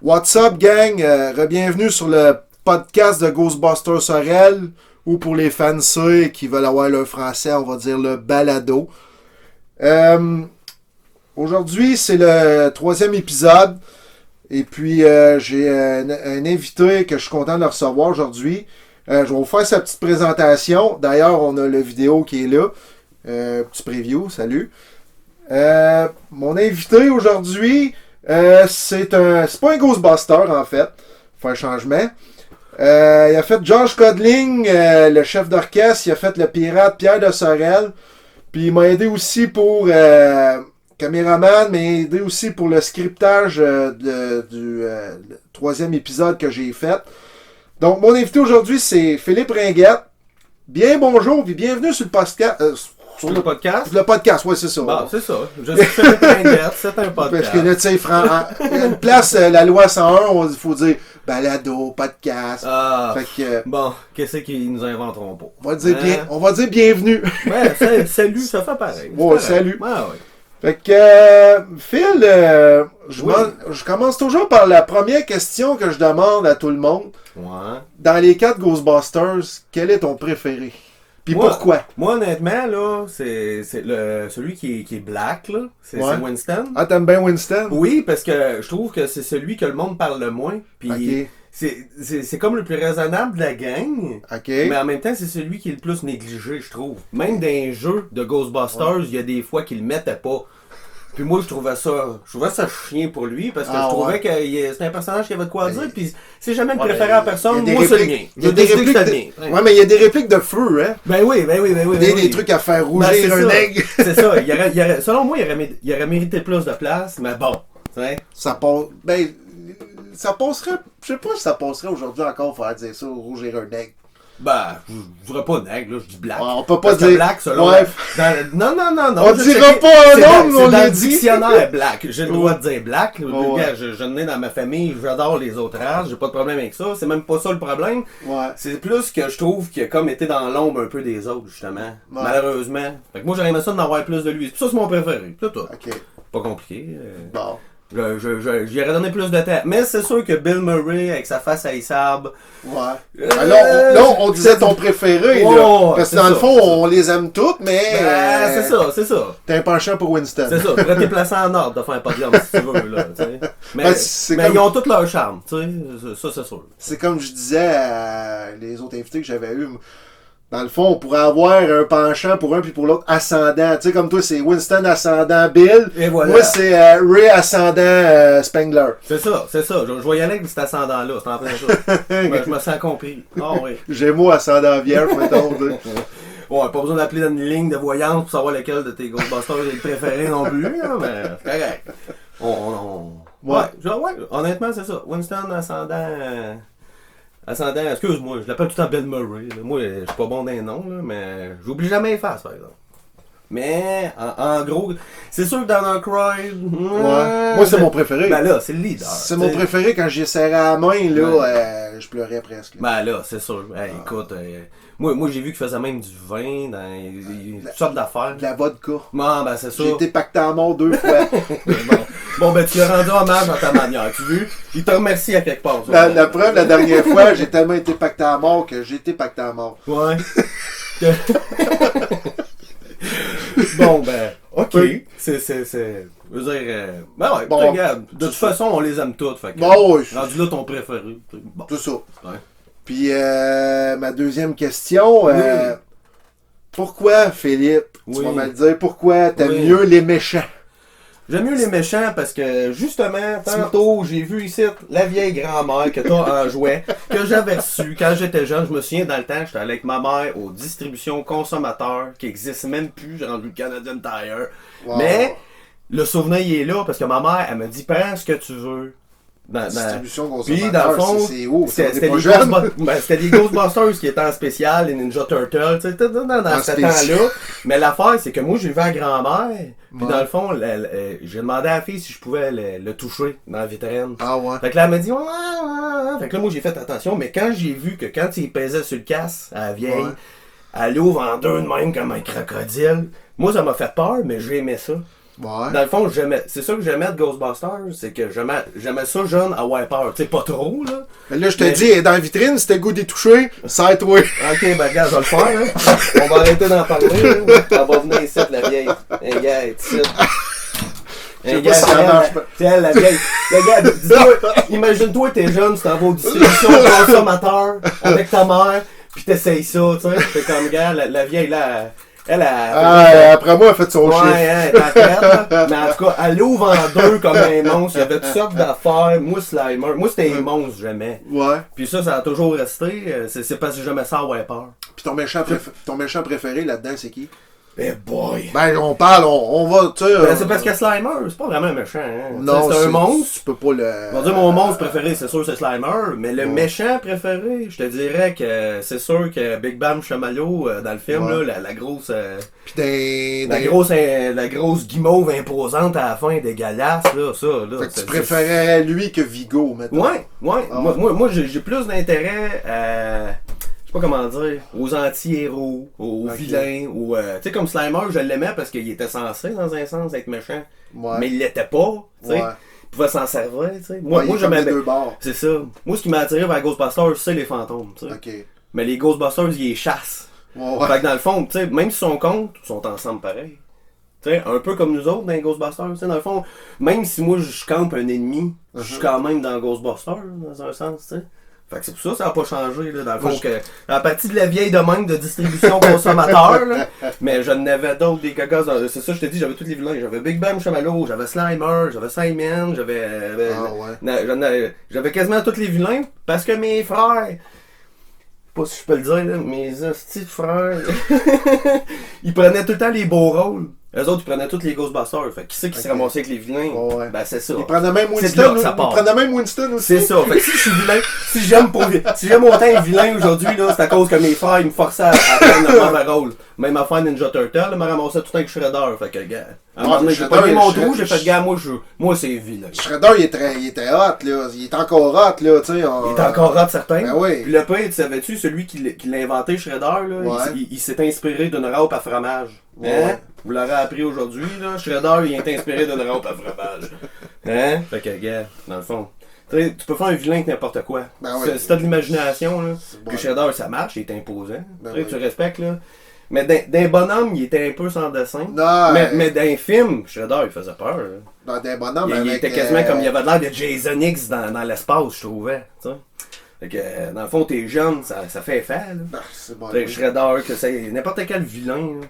What's up, gang? Bienvenue sur le podcast de Ghostbusters Sorel, ou pour les fancy qui veulent avoir le français, on va dire le balado. Aujourd'hui, c'est le 3e épisode. Et puis, j'ai un invité que je suis content de recevoir aujourd'hui. Je vais vous faire sa petite présentation. D'ailleurs, on a la vidéo qui est là. Petit preview, salut. Mon invité aujourd'hui, c'est pas un Ghostbuster en fait. Faut un changement. Il a fait Josh Codling, le chef d'orchestre. Il a fait le pirate Pierre de Sorel. Puis il m'a aidé aussi pour caméraman, mais aidé aussi pour le scriptage du 3e épisode que j'ai fait. Donc mon invité aujourd'hui c'est Philippe Ringuette. Bien bonjour et bienvenue sur le podcast. Sur le podcast? Le podcast, oui, c'est ça. Bon, c'est ça. Je suis Philippe Ringuette, c'est un podcast. Parce que là, tu sais, il y a une place, la loi 101, il faut dire balado, podcast. Ah, fait que, bon, qu'est-ce qu'ils nous inventeront pas? On va dire bienvenue. Ouais, salut, ça fait pareil. Ouais, salut. Ouais, ouais. Fait que, Phil, je commence toujours par la première question que je demande à tout le monde. Ouais. Dans les 4 Ghostbusters, quel est ton préféré? Puis pourquoi? Moi, honnêtement, là, c'est celui qui est black, là. C'est Winston. Ah, t'aimes bien Winston? Oui, parce que je trouve que c'est celui que le monde parle le moins. Puis okay. C'est comme le plus raisonnable de la gang. Okay. Mais en même temps, c'est celui qui est le plus négligé, je trouve. Même dans les jeux de Ghostbusters, il y a des fois qu'ils le mettaient pas. Puis moi, je trouvais ça chien pour lui, parce que je trouvais que c'était un personnage qui avait de quoi dire, puis c'est jamais le préféré à personne, moi c'est le mien. Il y a des répliques ouais, mais il y a des répliques de feu, hein? Ben oui. Des trucs à faire rougir un aigle. C'est ça, selon moi, il aurait mérité plus de place, mais bon, tu sais. Ça passe, ça passerait, je sais pas si ça passerait aujourd'hui encore, faire dire ça, rougir un aigle. Ben, je dirais pas nègre, là, je dis black. On peut pas dire black, selon. Ouais. Non. On dira pas un nom, on l'a dans le dit. dictionnaire black. J'ai le droit de dire black. Ouais. Je n'ai dans ma famille, j'adore les autres races, j'ai pas de problème avec ça. C'est même pas ça le problème. Ouais. C'est plus que je trouve qu'il a comme été dans l'ombre un peu des autres, justement. Ouais. Malheureusement. Fait que moi, j'aurais aimé ça d'en avoir plus de lui. C'est pour ça que c'est mon préféré. C'est tout. Ok. Pas compliqué. Bon. J'y aurais donné plus de temps. Mais c'est sûr que Bill Murray, avec sa face à Issab. Ouais. Là, on disait ton préféré, là. Parce que dans le fond, on les aime toutes, mais. C'est ça. T'as un penchant pour Winston. C'est ça. Tu pourrais t'es placé en ordre de faire un podium si tu veux, là. Mais ils ont tout leur charme, tu sais. Ça, c'est sûr. C'est comme je disais à les autres invités que j'avais eus. Dans le fond, on pourrait avoir un penchant pour un puis pour l'autre ascendant. Tu sais, comme toi, c'est Winston ascendant Bill. Et voilà. Moi, c'est Ray ascendant Spengler. C'est ça. Je vais y aller avec cet ascendant-là. C'est en plein ça. Je me sens compris. Ah oui. Gémeaux ascendant vierge, mettons. Ouais, pas besoin d'appeler dans une ligne de voyance pour savoir lequel de tes Ghostbusters est le préféré non plus. Hein, mais c'est correct. Ouais, honnêtement, c'est ça. Winston ascendant, excuse-moi, je l'appelle tout le temps Bill Murray. Là. Moi, je suis pas bon dans les noms, là, mais j'oublie jamais les faces, par exemple. Mais, en gros, c'est sûr que dans un Cry... Moi, c'est mon préféré. Ben là, c'est le leader. C'est mon préféré. Quand j'ai serré la main, là, je pleurais presque. Ben là, c'est sûr. Hey, écoute, moi, j'ai vu qu'il faisait même du vin dans toutes sortes d'affaires. De la vodka. Non, ben c'est ça. J'ai été pacté à mort 2 fois. Bon, ben tu lui as rendu hommage à ta manière, tu veux? Il te remercie à quelque part. La preuve, la dernière fois, j'ai tellement été pacté à mort que j'ai été pacté à mort. Ouais. Bon, ben, ok. Oui. Je veux dire, ben ouais, bon, regarde, de toute façon, on les aime toutes. Fait que, bon, oui. rendu là ton préféré. Bon. Tout ça. Ouais. Puis, ma deuxième question, pourquoi, Philippe, tu vas me le dire, pourquoi t'aimes mieux les méchants? J'aime mieux les méchants parce que, justement, tantôt, j'ai vu ici la vieille grand-mère que t'as en jouet, que j'avais reçue quand j'étais jeune. Je me souviens, dans le temps, j'étais allé avec ma mère aux distributions consommateurs, qui n'existent même plus. J'ai rendu le Canadian Tire. Wow. Mais, le souvenir, il est là parce que ma mère, elle m'a dit, prends ce que tu veux. Distribution Puis dans le fond, c'était des Ghostbusters qui étaient en spécial, les Ninja Turtles, tu sais, dans ce temps-là. Mais l'affaire, c'est que moi, j'ai vu à grand-mère, puis dans le fond, j'ai demandé à la fille si je pouvais le toucher dans la vitrine. Ah ouais. Fait que là, elle m'a dit, Fait que là, moi, j'ai fait attention, mais quand j'ai vu que quand il pesait sur le casse à la vieille, elle ouvre en deux de même comme un crocodile, moi, ça m'a fait peur, mais j'ai aimé ça. Ouais. Dans le fond, c'est ça que j'aimais de Ghostbusters, c'est que j'aimais ça jeune à avoir peur. Tu sais, pas trop, là. Mais là, je te dis, elle est dans la vitrine, si t'as le goût d'y toucher, ça toi. Ok, ben, gars, je vais le faire, là. On va arrêter d'en parler, là. Elle va venir ici, la vieille. Un gars, ici. Je sais pas si ça marche pas. C'est elle, la vieille. Le gars, dis-toi, imagine-toi, t'es jeune, tu t'en vas aux distributions consommateurs avec ta mère, pis t'essayes ça, tu sais. T'es comme, gars, la vieille, là, elle a. Après moi, elle a fait son chiffre. Ouais, t'as fait, là. Mais en tout cas, elle ouvre en deux comme un monstre. Il y avait toutes sortes d'affaires. Moi, Slimer. Moi, c'était un monstre, jamais. Ouais. Puis ça a toujours resté. C'est parce que j'aimais ça avoir peur. Puis ton méchant préféré là-dedans, c'est qui? Eh boy! Ben, on parle, on va, tu sais. Ben, c'est parce que Slimer, c'est pas vraiment un méchant. Hein. Non, c'est un monstre. Tu peux pas le. On va dire mon monstre préféré, c'est sûr, c'est Slimer. Mais le méchant préféré, je te dirais que c'est sûr que Big Bam Chamallow, dans le film, là, la grosse. Puis la grosse guimauve imposante à la fin, dégueulasse, là, ça. Là, fait que tu préférais lui que Vigo, maintenant. Ouais. Moi j'ai plus d'intérêt à. Je sais pas comment dire, aux anti-héros, aux vilains, ou tu sais, comme Slimer, je l'aimais parce qu'il était censé, dans un sens, être méchant. Ouais. Mais il l'était pas, tu sais. Il pouvait s'en servir, tu sais. Moi, j'aimais. C'est ça. Moi, ce qui m'a attiré vers Ghostbusters, c'est les fantômes, tu sais. Okay. Mais les Ghostbusters, ils les chassent. Ouais. Fait que dans le fond, tu sais, même si sont contre, ils sont ensemble pareil. Tu sais, un peu comme nous autres dans les Ghostbusters, tu sais, dans le fond, même si moi je campe un ennemi, je suis quand même dans Ghostbusters, dans un sens, tu sais. Fait que c'est pour ça que ça n'a pas changé, là, dans le fond, que, à partir de la vieille domaine de distribution consommateur, là, mais je n'avais d'autres des cacas, c'est ça, je te dis, j'avais tous les vilains, j'avais Big Bam Chamallow, j'avais Slimer, j'avais Simon, j'avais quasiment tous les vilains, parce que mes frères, je sais pas si je peux le dire, là, mes hosties de frères, ils prenaient tout le temps les beaux rôles. Eux autres, ils prenaient tous les Ghostbusters. Fait qui c'est qui se ramassait avec les vilains? Ouais. Ben, c'est ça. Ils prenaient même Winston. Ils prenaient même Winston aussi. C'est ça. Fait que si je suis vilain, si j'aime autant être vilain aujourd'hui, là, c'est à cause que mes frères, ils me forçaient à prendre le mauvais rôle. Même à faire Ninja Turtle, ils me ramassaient tout le temps avec Shredder. Fait que, gars. À un moment donné, j'ai pas mis mon trou, j'ai fait, gars, moi, c'est vilain. Shredder, il était hot, là. Il est encore hot, là, tu sais. Il est encore hot, certain. Ben oui. Puis le pire, tu savais-tu, celui qui l'a inventé, Shredder, là, il s'est inspiré d'une râpe à fromage. Hein? Vous l'aurez appris aujourd'hui, là. Shredder, il est inspiré d'une râpe à fromage. Hein? Fait que, gars, dans le fond. Tu peux faire un vilain avec n'importe quoi. Ben oui. Si t'as de l'imagination, là. Puis Shredder, ça marche, il est imposant. Ben tu respectes, là. Mais d'un bonhomme, il était un peu sans dessin. Non, mais d'un film, Shredder, il faisait peur. Dans d'un bonhomme, il était quasiment comme il avait l'air de Jason X dans l'espace, je trouvais. T'sais. Fait que, dans le fond, t'es jeune, ça fait effet, là. Ben, c'est bon. Shredder, que c'est n'importe quel vilain, là.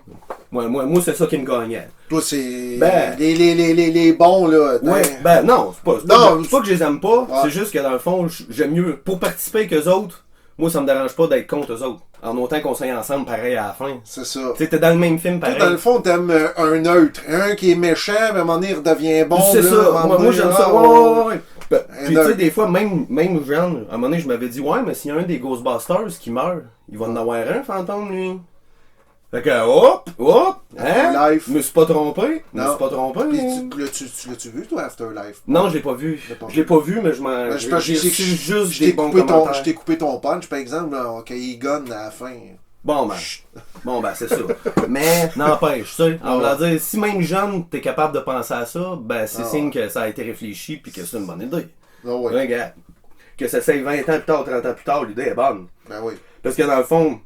Moi, c'est ça qui me gagnait. Toi, c'est les bons, là. Ouais, ben non, c'est pas que je les aime pas, c'est juste que dans le fond, j'aime mieux, pour participer qu'eux autres, moi, ça me dérange pas d'être contre eux autres. En autant qu'on soit ensemble pareil à la fin. C'est ça. Tu sais, t'es dans le même film pareil. Toi, dans le fond, t'aimes un neutre. Un qui est méchant, à un moment donné, il redevient bon. C'est ça. Moi, j'aime ça. Ouais. Puis, tu sais, des fois, même jeune, à un moment donné, je m'avais dit, ouais, mais s'il y a un des Ghostbusters qui meurt, il va en avoir un fantôme, lui. Fait que, hop, hein? Je me suis pas trompé. Puis, l'as-tu vu, toi, Afterlife? Non, je l'ai pas vu. Je l'ai pas vu, mais j'ai juste des bons commentaires. Je t'ai coupé ton punch, par exemple, quand il gun à la fin. Bon, ben, c'est ça. Mais, n'empêche, tu sais, on va dire, si même jeune, t'es capable de penser à ça, ben, c'est signe que ça a été réfléchi puis que c'est une bonne idée. Regarde. Que ça s'aille 20 ans plus tard, 30 ans plus tard, l'idée est bonne. Ben oui. Parce que dans le fond,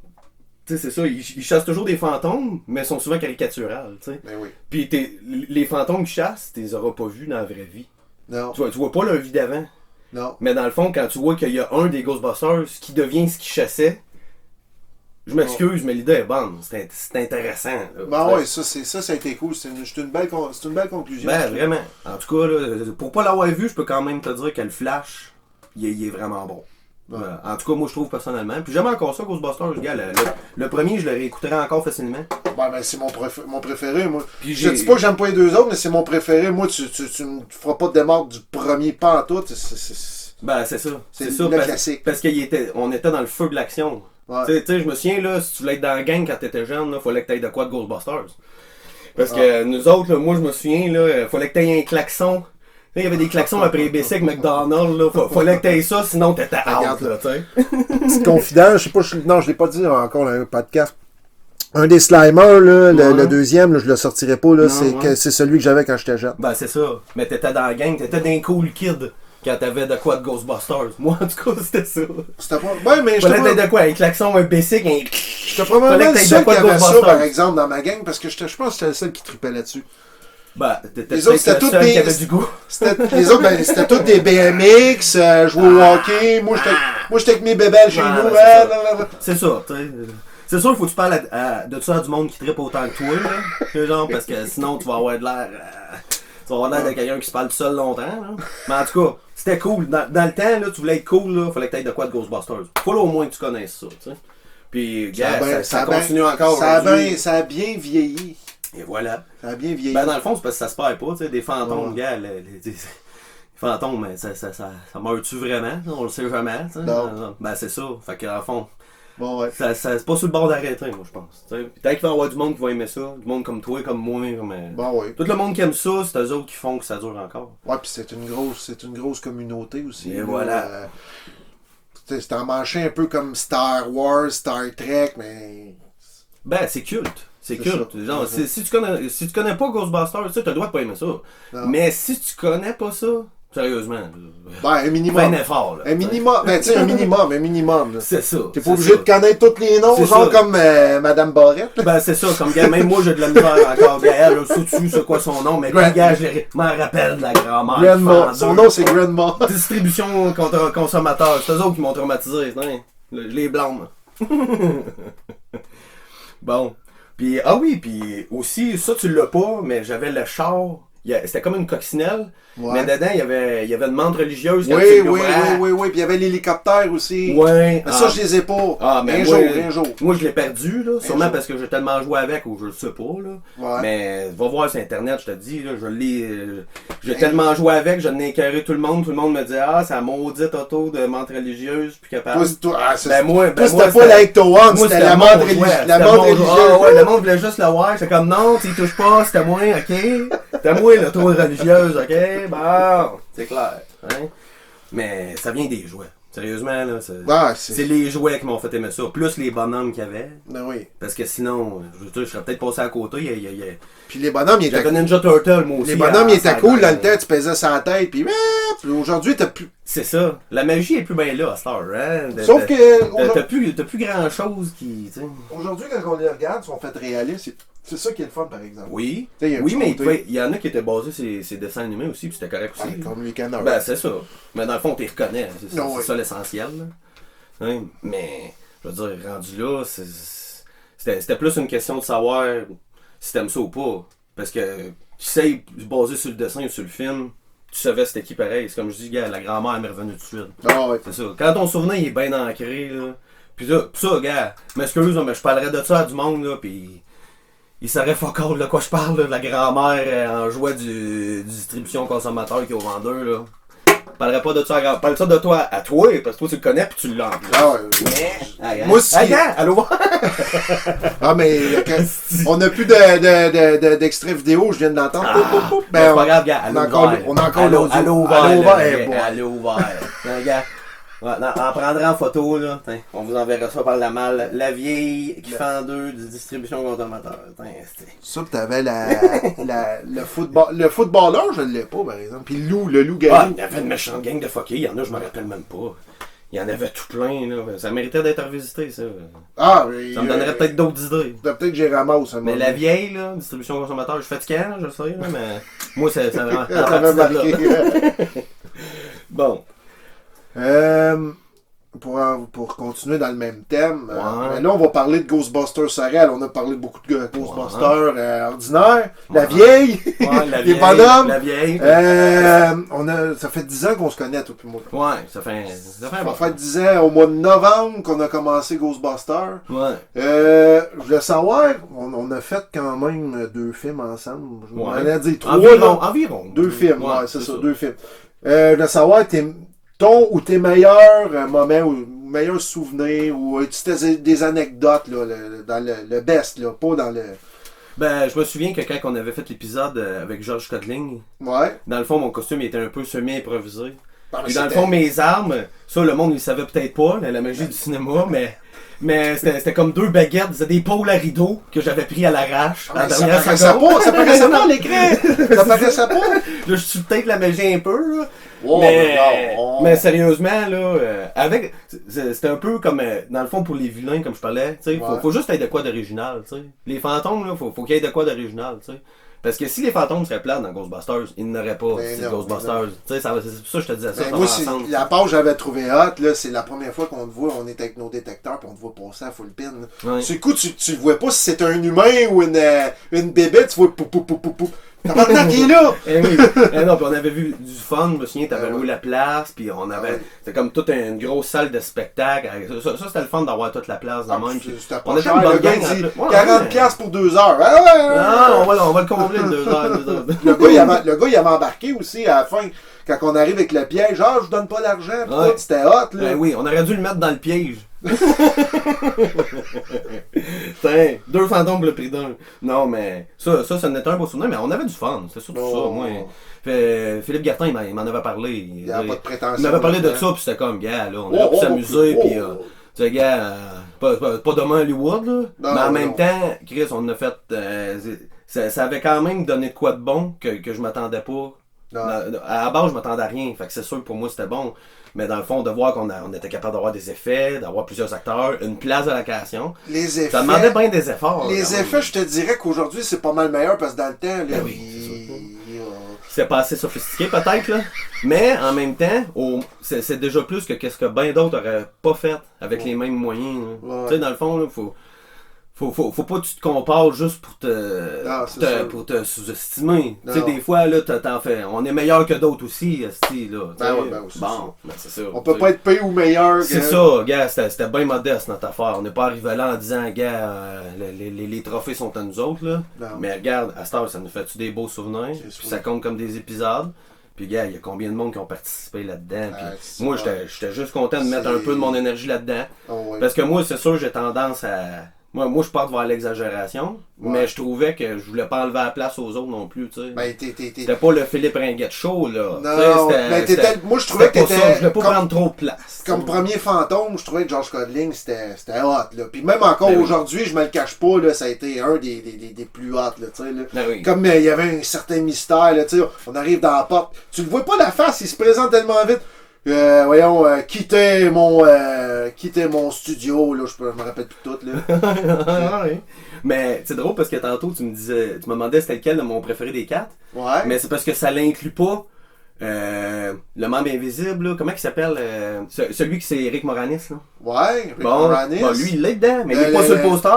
tu sais, c'est ça, ils chassent toujours des fantômes, mais ils sont souvent caricaturales, tu sais. Ben oui. Puis les fantômes qu'ils chassent, tu les auras pas vus dans la vraie vie. Non. Tu vois pas leur vie d'avant. Non. Mais dans le fond, quand tu vois qu'il y a un des Ghostbusters qui devient ce qu'il chassait, je m'excuse, mais l'idée est bonne. C'est intéressant. Là, ben oui, ça a été cool. C'est une belle conclusion. Ben vraiment. En tout cas, là, pour pas l'avoir vu, je peux quand même te dire que le Flash, il est vraiment bon. Ouais. En tout cas, moi je trouve personnellement. Puis j'aime encore ça, Ghostbusters, gars. Le premier, je le réécouterais encore facilement. Ben c'est mon préféré, moi. Puis je te dis pas que j'aime pas les deux autres, mais c'est mon préféré. Moi, tu me feras pas de démarre du premier pas en tout. Ben c'est ça. C'est ça. Le classique. Parce qu'on était dans le feu de l'action. Ouais. Tu sais, je me souviens, là, si tu voulais être dans la gang quand t'étais jeune, il fallait que t'ailles de quoi de Ghostbusters. Parce que nous autres, là, moi je me souviens, là, fallait que t'ailles un klaxon. Il y avait des klaxons après les BC avec McDonald's, là. Fallait que t'aies ça, sinon t'étais out, là, tu sais. Petite confidence, je sais pas, non, je l'ai pas dit encore dans un podcast. Un des Slimers, là, Ouais. le deuxième, là, je le sortirai pas, là, Non, c'est, ouais. c'est celui que j'avais quand j'étais jeune. Ben, c'est ça. Mais t'étais dans la gang, t'étais d'un cool kid quand t'avais de quoi de Ghostbusters. Moi, en tout cas, c'était ça. C'était pas... Ouais, mais Fallait j'étais t'être de quoi? Un klaxon, un basic, un... J'étais probablement Fallait le que t'aies de seul quoi qui de avait ça, Ghostbusters. par exemple, dans ma gang, parce que je pense que j'étais le seul qui tripait là-dessus. Ben, t'étais Les autres, peut-être c'était le seul tous qui des... avait du goût. Les autres, ben, c'était tous des BMX, jouer au hockey. Moi, j'étais avec mes bébelles chez Ouais, nous. ben, c'est ça. Blablabla. C'est ça, tu sais. C'est sûr, il faut que tu parles de ça à du monde qui trippe autant que toi, là. Que genre, parce que sinon, tu vas avoir de l'air... tu vas avoir l'air de quelqu'un qui se parle tout seul longtemps, là. Mais en tout cas, c'était cool. Dans le temps, là, tu voulais être cool, là, fallait que t'ailles de quoi de Ghostbusters. Faut là au moins que tu connaisses ça, tu sais. Puis, gars, ça continue encore aujourd'hui. Ça a bien vieilli. Et voilà. Ça a bien vieilli. Ben, dans le fond, c'est parce que ça se perd pas, tu sais. Des fantômes, gars, les fantômes, mais ça meurt-tu vraiment? On le sait jamais, tu sais. Non. Ben, c'est ça. Fait que, en fond... Bon, ouais. C'est pas sur le bord d'arrêter, moi, je pense. T'sais. Peut-être qu'il va y avoir du monde qui va aimer ça, du monde comme toi, comme moi, Bon, ouais. tout le monde qui aime ça, c'est eux autres qui font que ça dure encore. Ouais, puis c'est une grosse communauté aussi. Et là. voilà. C'est en manché un peu comme Star Wars, Star Trek, mais... Ben, c'est culte. C'est culte. ça. Genre, C'est si tu connais pas Ghostbusters, t'as le droit de pas aimer ça. Non. Mais si tu connais pas ça, sérieusement, Ben, un fais un minimum. effort, là. Un minimum. Ben, tu sais, un minimum, là. C'est ça. T'es pas obligé de connaître tous les noms, C'est genre ça. comme Madame Barrette. là. Ben, c'est ça, comme gars, même moi j'ai de la misère encore. Gars, elle, je sais dessus, c'est quoi son nom, mais Grand- gars, je m'en rappelle de la grand-mère. Grandma. qui Son fend nom, c'est Grandma. Distribution contre consommateurs. C'est eux autres qui m'ont traumatisé. Hein? Je les blâme. Bon. Puis, ah oui, puis aussi, ça tu l'as pas, mais j'avais le char. C'était comme une coccinelle. Ouais. Mais dedans, il y avait une menthe religieuse. quand Oui, tu oui, oui, l'ouvrais. oui, oui. Puis il y avait l'hélicoptère aussi. Ouais. Mais ça, je les ai pas. Ah, mais un jour. Moi, je l'ai perdu, là. Sûrement jour. parce que j'ai tellement joué avec, ou je sais pas, là. Ouais. Mais va voir sur Internet, je te dis, là, je l'ai. J'ai tellement joué avec, je l'ai écœuré tout le monde. Tout le monde me dit, ah, c'est la maudite auto de menthe religieuse, puis capable. C'était moi, pas la Ecto-One, moi, c'était la mon menthe jouet, religieuse. c'était La mon menthe jouet. religieuse. Ah ouais, le monde voulait juste le voir. J'étais comme, non, tu y touches pas, c'était moi, ok? C'était moi, l'auto religieuse, ok? Bon, c'est clair. Hein? Mais ça vient des jouets. Sérieusement, là, c'est les jouets qui m'ont fait aimer ça. Plus les bonhommes qu'il y avait. Ben oui. Parce que sinon, je serais peut-être passé à côté. Puis les bonhommes, ils étaient J'avais Ninja Turtle, moi aussi. Les bonhommes, ils étaient cool dans le temps. temps, tu pesais sa tête, puis aujourd'hui, t'as plus. C'est ça. La magie est plus bien là à Star, hein? Sauf que. T'as plus grand chose qui. T'sais. Aujourd'hui, quand on les regarde, ils sont faits réalistes. C'est ça qui est le fun, par exemple. Oui. T'sais, y a un Oui, petit mais côté. il y en a qui étaient basés sur ces dessins animés aussi, puis c'était correct aussi. Ouais, comme les canards. Ben, c'est ça. Mais dans le fond, t'y reconnais. C'est Non, oui. ça l'essentiel. Là. Hein? Mais, je veux dire, rendu là, c'était plus une question de savoir si t'aimes ça ou pas. Parce que, qui sait, basé sur le dessin ou sur le film, tu savais c'était qui pareil. C'est comme je dis, gars, la grand-mère m'est revenue tout de suite. Ah ouais. C'est ça. Quand ton souvenir il est bien ancré, là. Puis ça, gars, m'excuse, mais je parlerais de ça à du monde, là, pis il saurait fuck all de quoi je parle, là, de la grand-mère en jouet du distribution consommateur qui est au vendeur, là. Je parlerais pas de ça à grand... Parle ça de toi à toi, parce que toi tu le connais pis tu l'as en plus. Ah ouais. Mais... Moi aussi. Hey, gars, allô? Ah, mais on n'a plus d'extrait vidéo, je viens de l'entendre. C'est pas grave, gars, allô, on a encore l'audio. Allô, Allô, ouvert, ouvert, là, allô, ouvert. Non, gars. Ouais, on prendra en photo, là. T'in, on vous enverra ça par la malle. La vieille qui fend deux de distribution consommateur. Ça, pis t'avais le football. Le footballeur, je l'ai pas, par exemple. Puis le loup Ah, garou. il y avait une méchante gang de fuckés. Il y en a, je me rappelle même pas. Il y en avait tout plein, là. Ça méritait d'être revisité, ça. Ah, Ça me donnerait peut-être d'autres idées. Peut-être que j'ai ramassé. Mais la vieille, là, distribution consommateur, je suis fatiguant, je sais, là, mais moi, ça vraiment. T'avais marqué. Bon. Pour continuer dans le même thème, Ouais. mais là on va parler de Ghostbusters Sorel. On a parlé beaucoup de Ghostbusters ordinaires. La Ouais. vieille, Ouais, la les vieille, bonhommes. La vieille. Ça fait 10 ans qu'on se connaît, toi et moi. Ouais, ça fait un Ça bon. fait 10 ans, au mois de novembre, qu'on a commencé Ghostbusters. Ouais. Je voulais savoir, on a fait quand même 2 films ensemble. Je Ouais. m'en dire 3. Environ. 2 films, ouais, c'est ça, 2 films. Je voulais savoir ton ou tes meilleurs moments ou meilleurs souvenirs ou as-tu des anecdotes là, dans le best, là, pas dans le... Ben, je me souviens que quand on avait fait l'épisode avec George Codling, Ouais. dans le fond, mon costume était un peu semi-improvisé. Et dans le fond, mes armes, ça, le monde, il savait peut-être pas, la magie du cinéma, mais c'était comme 2 baguettes, c'était des pôles à rideau que j'avais pris à l'arrache. Ça paraissait pas à l'écran! Ça paraissait pas! Là, je suis peut-être la magie un peu, là. Wow, mais sérieusement, là, c'était un peu comme, dans le fond, pour les vilains, comme je parlais, tu sais, faut juste être de quoi d'original, tu sais. Les fantômes, là, faut qu'il y ait de quoi d'original, tu sais. Parce que si les fantômes seraient plates dans Ghostbusters, ils n'auraient pas Ghostbusters. Tu sais, c'est pour ça que je te disais ça. Moi, la page que j'avais trouvé hot, là, c'est la première fois qu'on te voit, on est avec nos détecteurs, puis on te voit passer à full pin. Ouais. Du coup, tu le vois pas si c'est un humain ou une bébête, tu vois pou. Comment qui est là? Non, puis on avait vu du fun, je me souviens, t'avais loué la place, puis on avait. C'était comme toute une grosse salle de spectacle. Ça c'était le fun d'avoir toute la place dans même. On était une bonne gang. 40$ pour 2 heures. Ah, on va le combler de 2 heures. Le gars, il avait embarqué aussi à la fin. Quand on arrive avec le piège, je vous donne pas d'argent. C'était hot, là. Oui, on aurait dû le mettre dans le piège. Tiens, 2 fantômes pour le prix d'un. Non, mais ça n'était un beau souvenir, mais on avait du fun. C'était surtout ça. Moi, Philippe Gartin, il m'en avait parlé. Il avait pas de prétention. Il m'avait parlé de ça, puis c'était comme, gars, là, on est là pour s'amuser, puis. Tu sais, gars, pas demain Hollywood, là. Mais en même temps, Chris, on a fait. Ça avait quand même donné de quoi de bon que je m'attendais pas. À la base, je m'attendais à rien. Fait que c'est sûr que pour moi, c'était bon. Mais dans le fond, de voir qu'on était capable d'avoir des effets, d'avoir plusieurs acteurs, une place de location. Les effets. Ça demandait bien des efforts. Les effets, je te dirais qu'aujourd'hui, c'est pas mal meilleur parce que dans le temps, là, c'est pas assez sophistiqué peut-être, là. Mais en même temps, c'est déjà plus que qu'est-ce que bien d'autres auraient pas fait avec les mêmes moyens. Tu sais, dans le fond, là, faut pas que tu te compares juste pour te sous-estimer. Tu sais, des fois, là, t'en fais. On est meilleur que d'autres aussi, esti, là. Bon, c'est ça. On peut pas être payé ou meilleur. C'est ça, gars, c'était bien modeste notre affaire. On n'est pas arrivé là en disant, gars, les trophées sont à nous autres, là. Mais regarde, à cette heure, ça nous fait-tu des beaux souvenirs? Puis ça compte comme des épisodes. Puis gars, il y a combien de monde qui ont participé là-dedans? Puis moi, j'étais juste content de mettre un peu de mon énergie là-dedans. Parce que moi, c'est sûr, j'ai tendance à. Moi, je pars vers l'exagération, mais je trouvais que je voulais pas enlever la place aux autres non plus, tu sais. C'était pas le Philippe Ringuette show, là. Non, moi, je trouvais que t'étais... Je voulais pas prendre trop de place. Comme premier fantôme, je trouvais que George Codling, c'était hot, là. Puis même encore aujourd'hui, je me le cache pas, là, ça a été un des plus hot, là, tu sais, là. Comme il y avait un certain mystère, là, tu sais, on arrive dans la porte, tu le vois pas la face, il se présente tellement vite. Quitter mon studio, là, je me rappelle plus tout, là. Mais c'est drôle parce que tantôt tu me demandais c'était lequel de mon préféré des 4. Ouais. Mais c'est parce que ça l'inclut pas le membre invisible, là. Comment il s'appelle celui qui c'est Eric Moranis, là. Ouais, Eric Moranis. Bon, lui il l'est dedans, mais il est pas sur le poster.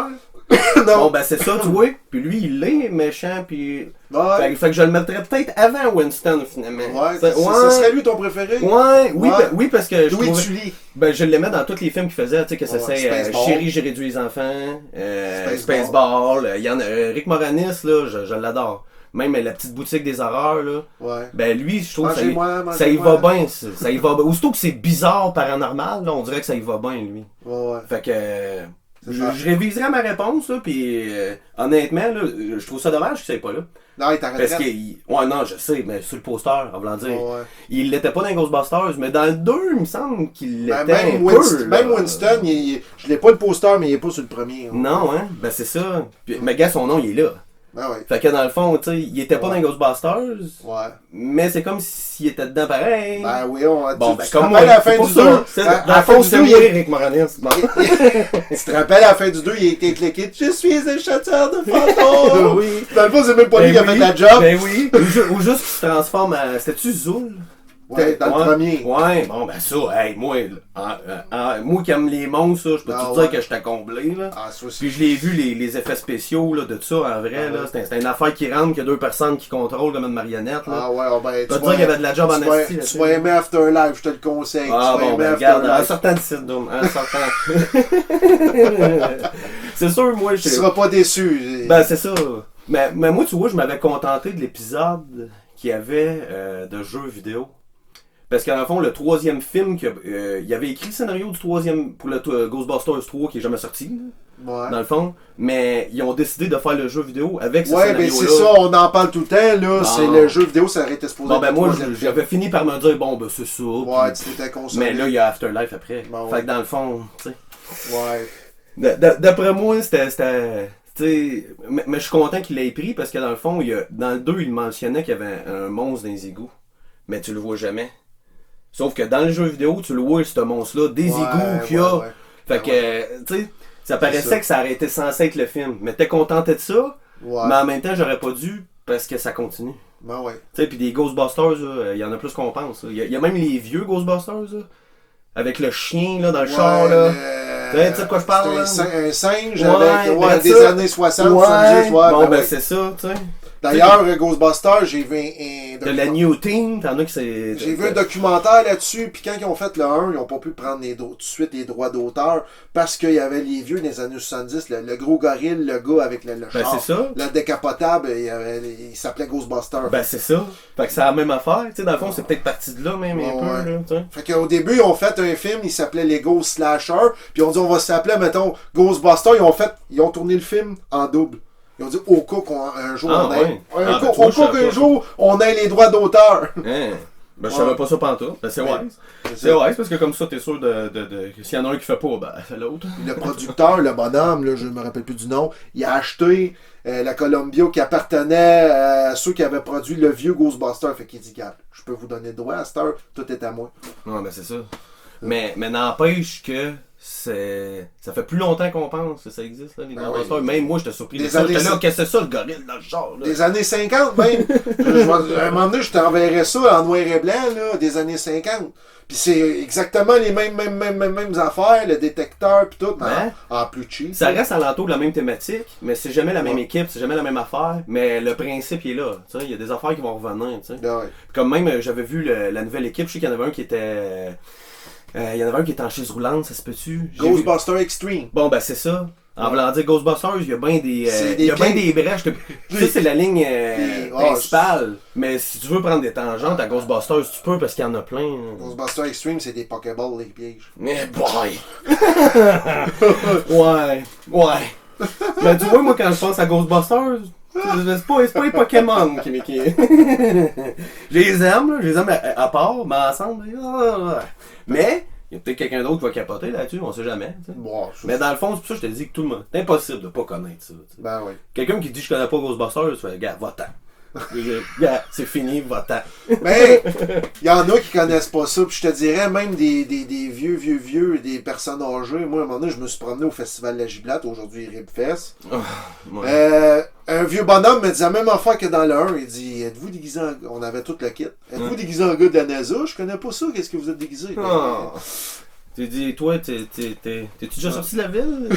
Non. Bon, ben c'est ça, tu vois. Puis lui, il est méchant, puis. Fait que je le mettrais peut-être avant Winston, finalement. Ça serait lui ton préféré? Oui, parce que. Louis Tully. Ben, je l'aimais dans tous les films qu'il faisait, tu sais, que ça c'est Chérie, j'ai réduit les enfants, Spaceball. Il y en a. Rick Moranis, là, je l'adore. Même la petite boutique des horreurs, là. Ben, lui, je trouve que ça y va bien. Ça y va bien. Aussitôt que c'est bizarre, paranormal, là, on dirait que ça y va bien, lui. Fait que. Je réviserai ma réponse, là, puis honnêtement, là, je trouve ça dommage qu'il soit pas là. Non, il t'arrête. Parce que, non, je sais, mais sur le poster, en voulant dire, il l'était pas dans Ghostbusters, mais dans le 2, il me semble qu'il l'était même Winston, je l'ai pas le poster, mais il est pas sur le premier. Non, hein, ben c'est ça. Puis, mais gars, son nom, il est là. Fait que dans le fond, tu sais, il était pas dans Ghostbusters, mais c'est comme s'il était dedans pareil. Ben oui, tu comme moi, à la fin du 2. Dans le fond, c'est lui, Eric Moranis. Tu te rappelles, à la fin du 2, il a été cliqué « Je suis un chasseur de fantômes! » Oui. Dans le fond, c'est même pas lui qui a fait la job. Ben oui. Ou juste qu'il se transforme en... C'était-tu Zool? Ouais, dans le premier. Ouais, bon, ben ça, hey, moi qui aime les monstres, je peux te dire que j'étais comblé, là. Puis je l'ai vu, les effets spéciaux, là, de ça, en vrai, là. C'était une affaire qui rentre, qu'il y a 2 personnes qui contrôlent comme une marionnette, là. Ben, tu peux te dire qu'il y avait de la job en esti, là. Tu vas aimer Afterlife, je te le conseille. Bon, ben, regarde, en sortant de site, en sortant. C'est sûr, moi, tu seras pas déçu. Ben, c'est ça. Mais moi, tu vois, je m'avais contenté de l'épisode qu'il y avait de jeux vidéo. Parce qu'en fond, le 3e film, il avait écrit le scénario du 3e pour le Ghostbusters 3 qui est jamais sorti. Ouais. dans le fond. Mais ils ont décidé de faire le jeu vidéo avec ce Ouais, ben scénario-là. c'est ça, on en parle tout le temps, là. C'est le jeu vidéo, ça aurait été supposé Bon, ben être le moi, troisième film. j'avais fini par me dire, bon, ben c'est ça. Ouais, puis- tu t'étais consolé. Mais là, il y a Afterlife après. Ben ouais. Fait que dans le fond, tu sais. Ouais. D'après moi, c'était. Tu sais, mais je suis content qu'il l'ait pris parce que dans le fond, dans le 2, il mentionnait qu'il y avait un monstre dans les égouts. Mais tu le vois jamais. Sauf que dans le jeu vidéo, tu le vois, ce monstre-là, des égouts qu'il y a. Ouais. Fait que, tu sais, ça paraissait que ça aurait été censé être le film. Mais t'es contenté de ça, Ouais. mais en même temps, j'aurais pas dû parce que ça continue. Ben ouais. Tu sais, puis des Ghostbusters, il y en a plus qu'on pense. Il y a même les vieux Ghostbusters, là, avec le chien là, dans le char. Là. Tu sais de quoi je parle? C'était Là? un singe Ouais, avec ben des ça. années 60, Ouais, 70, ouais. bon, ben ben ouais. c'est ça, tu sais. D'ailleurs, Ghostbusters, j'ai vu un De la New Team, t'en as qui c'est. J'ai vu un documentaire là-dessus, puis quand ils ont fait le 1, ils n'ont pas pu prendre tout de suite les droits d'auteur parce qu'il y avait les vieux dans les années 70, le gros gorille, le gars avec le Ben char, c'est ça. le décapotable, il s'appelait Ghostbusters. Ben c'est ça. Fait que c'est la même affaire, tu sais, dans le fond, c'est peut-être parti de là même un peu, là, tu sais. Fait qu'au début, ils ont fait un film, il s'appelait les Ghost Slasher, puis on dit on va s'appeler, mettons, Ghostbusters, ils ont tourné le film en double. Ils ont dit au cas qu'un jour Ah, on ait. ouais. Au Ah, ben, cas tu vois, je qu'un savais pas. jour on ait les droits d'auteur. Hein. Ben, je Ouais. savais pas ça pantoute. Ben, c'est Ouais. wise. C'est wise parce que comme ça, t'es sûr de s'il y en a un qui fait pas, ben, c'est l'autre. Le producteur, le bonhomme, là, je ne me rappelle plus du nom, il a acheté la Columbia qui appartenait à ceux qui avaient produit le vieux Ghostbuster. Fait qu'il dit, gars, je peux vous donner le droit à cette heure, tout est à moi. Ouais, ben, c'est ça. Mais n'empêche que ça fait plus longtemps qu'on pense que ça existe, là, les Ben Ghostbusters. oui. Même moi, j'étais surpris de Des ça. années J'étais là, cin- qu'est-ce que c'est ça, le gorille dans le genre, là? Des années 50 même. À un moment donné, je t'enverrais ça en noir et blanc, là, des années 50. Puis c'est exactement les mêmes affaires, le détecteur, puis tout, mais Ben, en plus cheap. Ça reste alentour de la même thématique, mais c'est jamais la même équipe, c'est jamais la même affaire. Mais le principe, il est là. Tu sais, il y a des affaires qui vont revenir, tu sais. Ouais. Comme même, j'avais vu la nouvelle équipe, je sais qu'il y en avait un qui était... il y en avait un qui était en chaise roulante, ça se peut-tu? J'ai vu- Ghostbuster Extreme. Bon, ben c'est ça. En voulant dire Ghostbusters, il y a bien des, C'est il y a des bien des brèches. Ça, c'est la ligne principale. Mais si tu veux prendre des tangentes à Ghostbusters, tu peux parce qu'il y en a plein. Ghostbuster Extreme, c'est des Pokéballs, les pièges. Mais boy! Ouais. Mais du moins, moi, quand je pense à Ghostbusters, c'est pas les Pokémon qui... Je les aime, là, je les aime à part, mais ensemble. Mais, il y a peut-être quelqu'un d'autre qui va capoter là-dessus, on sait jamais. Tu sais. Bon, Mais dans le fond, c'est pour ça que je te dis que tout le monde. C'est impossible de pas connaître ça. Tu sais. ben oui. Quelqu'un qui dit je connais pas Ghostbusters, tu fais, gars, va-t'en. Gars, c'est fini, va-t'en. Mais il y en a qui connaissent pas ça. Puis je te dirais même des vieux, des personnes âgées. Moi, à un moment donné, je me suis promené au Festival de la Giblate, aujourd'hui Ribfest. Ouais. Un vieux bonhomme me dit la même affaire que dans le 1. Il dit, êtes-vous déguisé en... On avait tout le kit. Êtes-vous déguisé en gars de la NASA? Je connais pas ça. Qu'est-ce que vous êtes déguisé? Oh. Tu dis, toi, t'es-tu déjà sorti de la ville?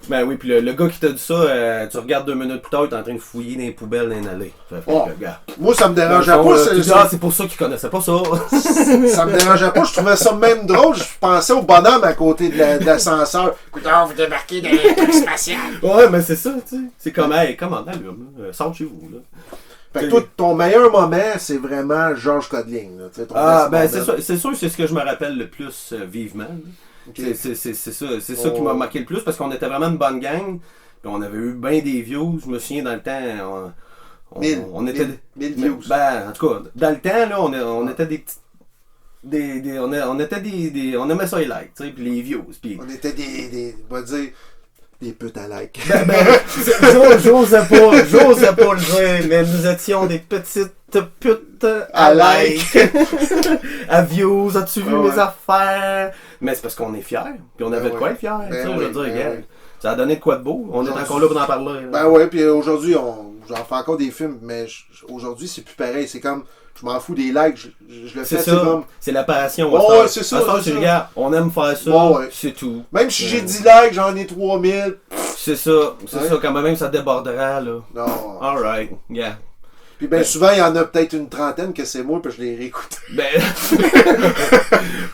Ben oui, puis le gars qui t'a dit ça, tu regardes 2 minutes plus tard, t'es en train de fouiller dans les poubelles dans une allée. Fait que, Oh. gars. Moi, ça me dérangeait Dans le fond, pas. là, tu dis, ah, c'est pour ça qu'il connaissait pas ça. Ça me dérangeait pas. Je trouvais ça même drôle. Je pensais au bonhomme à côté de l'ascenseur. Écoute, vous débarquez dans les trucs spatial. Ouais, mais c'est ça, tu sais. C'est comme, hey, comment l'homme, sors de chez vous, là. Fait que toi, ton meilleur moment, c'est vraiment Georges Codling. Là, tu sais, ton Ah, best ben moment. c'est sûr, c'est ce que je me rappelle le plus vivement. Ok. C'est ça qui m'a marqué le plus parce qu'on était vraiment une bonne gang. Puis on avait eu bien des views. Je me souviens dans le temps. On était. 1000 views. Ben, en tout cas, dans le temps, là, on était des petites. On était des. On aimait ça les likes, tu sais, puis les views. Puis. On était on va dire, des putes à like. J'osais pas le dire, mais nous étions des petites putes à like. À views, as-tu vu Ouais. mes affaires? Mais c'est parce qu'on est fiers, puis on avait de quoi être fiers. Ben tu sais, oui, je veux dire, ben regarde, oui. ça a donné de quoi de beau. On est Aujourd'hui- encore là pour en parler. là. Ben ouais, puis aujourd'hui, j'en fais encore des films, mais aujourd'hui, c'est plus pareil. C'est comme, je m'en fous des likes, je le fais, C'est c'est ça, comme... c'est la passion. Ouais, à cette heure. ouais, c'est ça, À cette heure, c'est ça. regarde, on aime faire ça, Ouais, ouais. c'est tout. Même si j'ai 10 likes, j'en ai 3000. C'est ça, Ouais. ça, quand même, ça débordera, là. Non. Alright, yeah. Puis ben souvent, il y en a peut-être une trentaine que c'est moi, puis je les réécoute.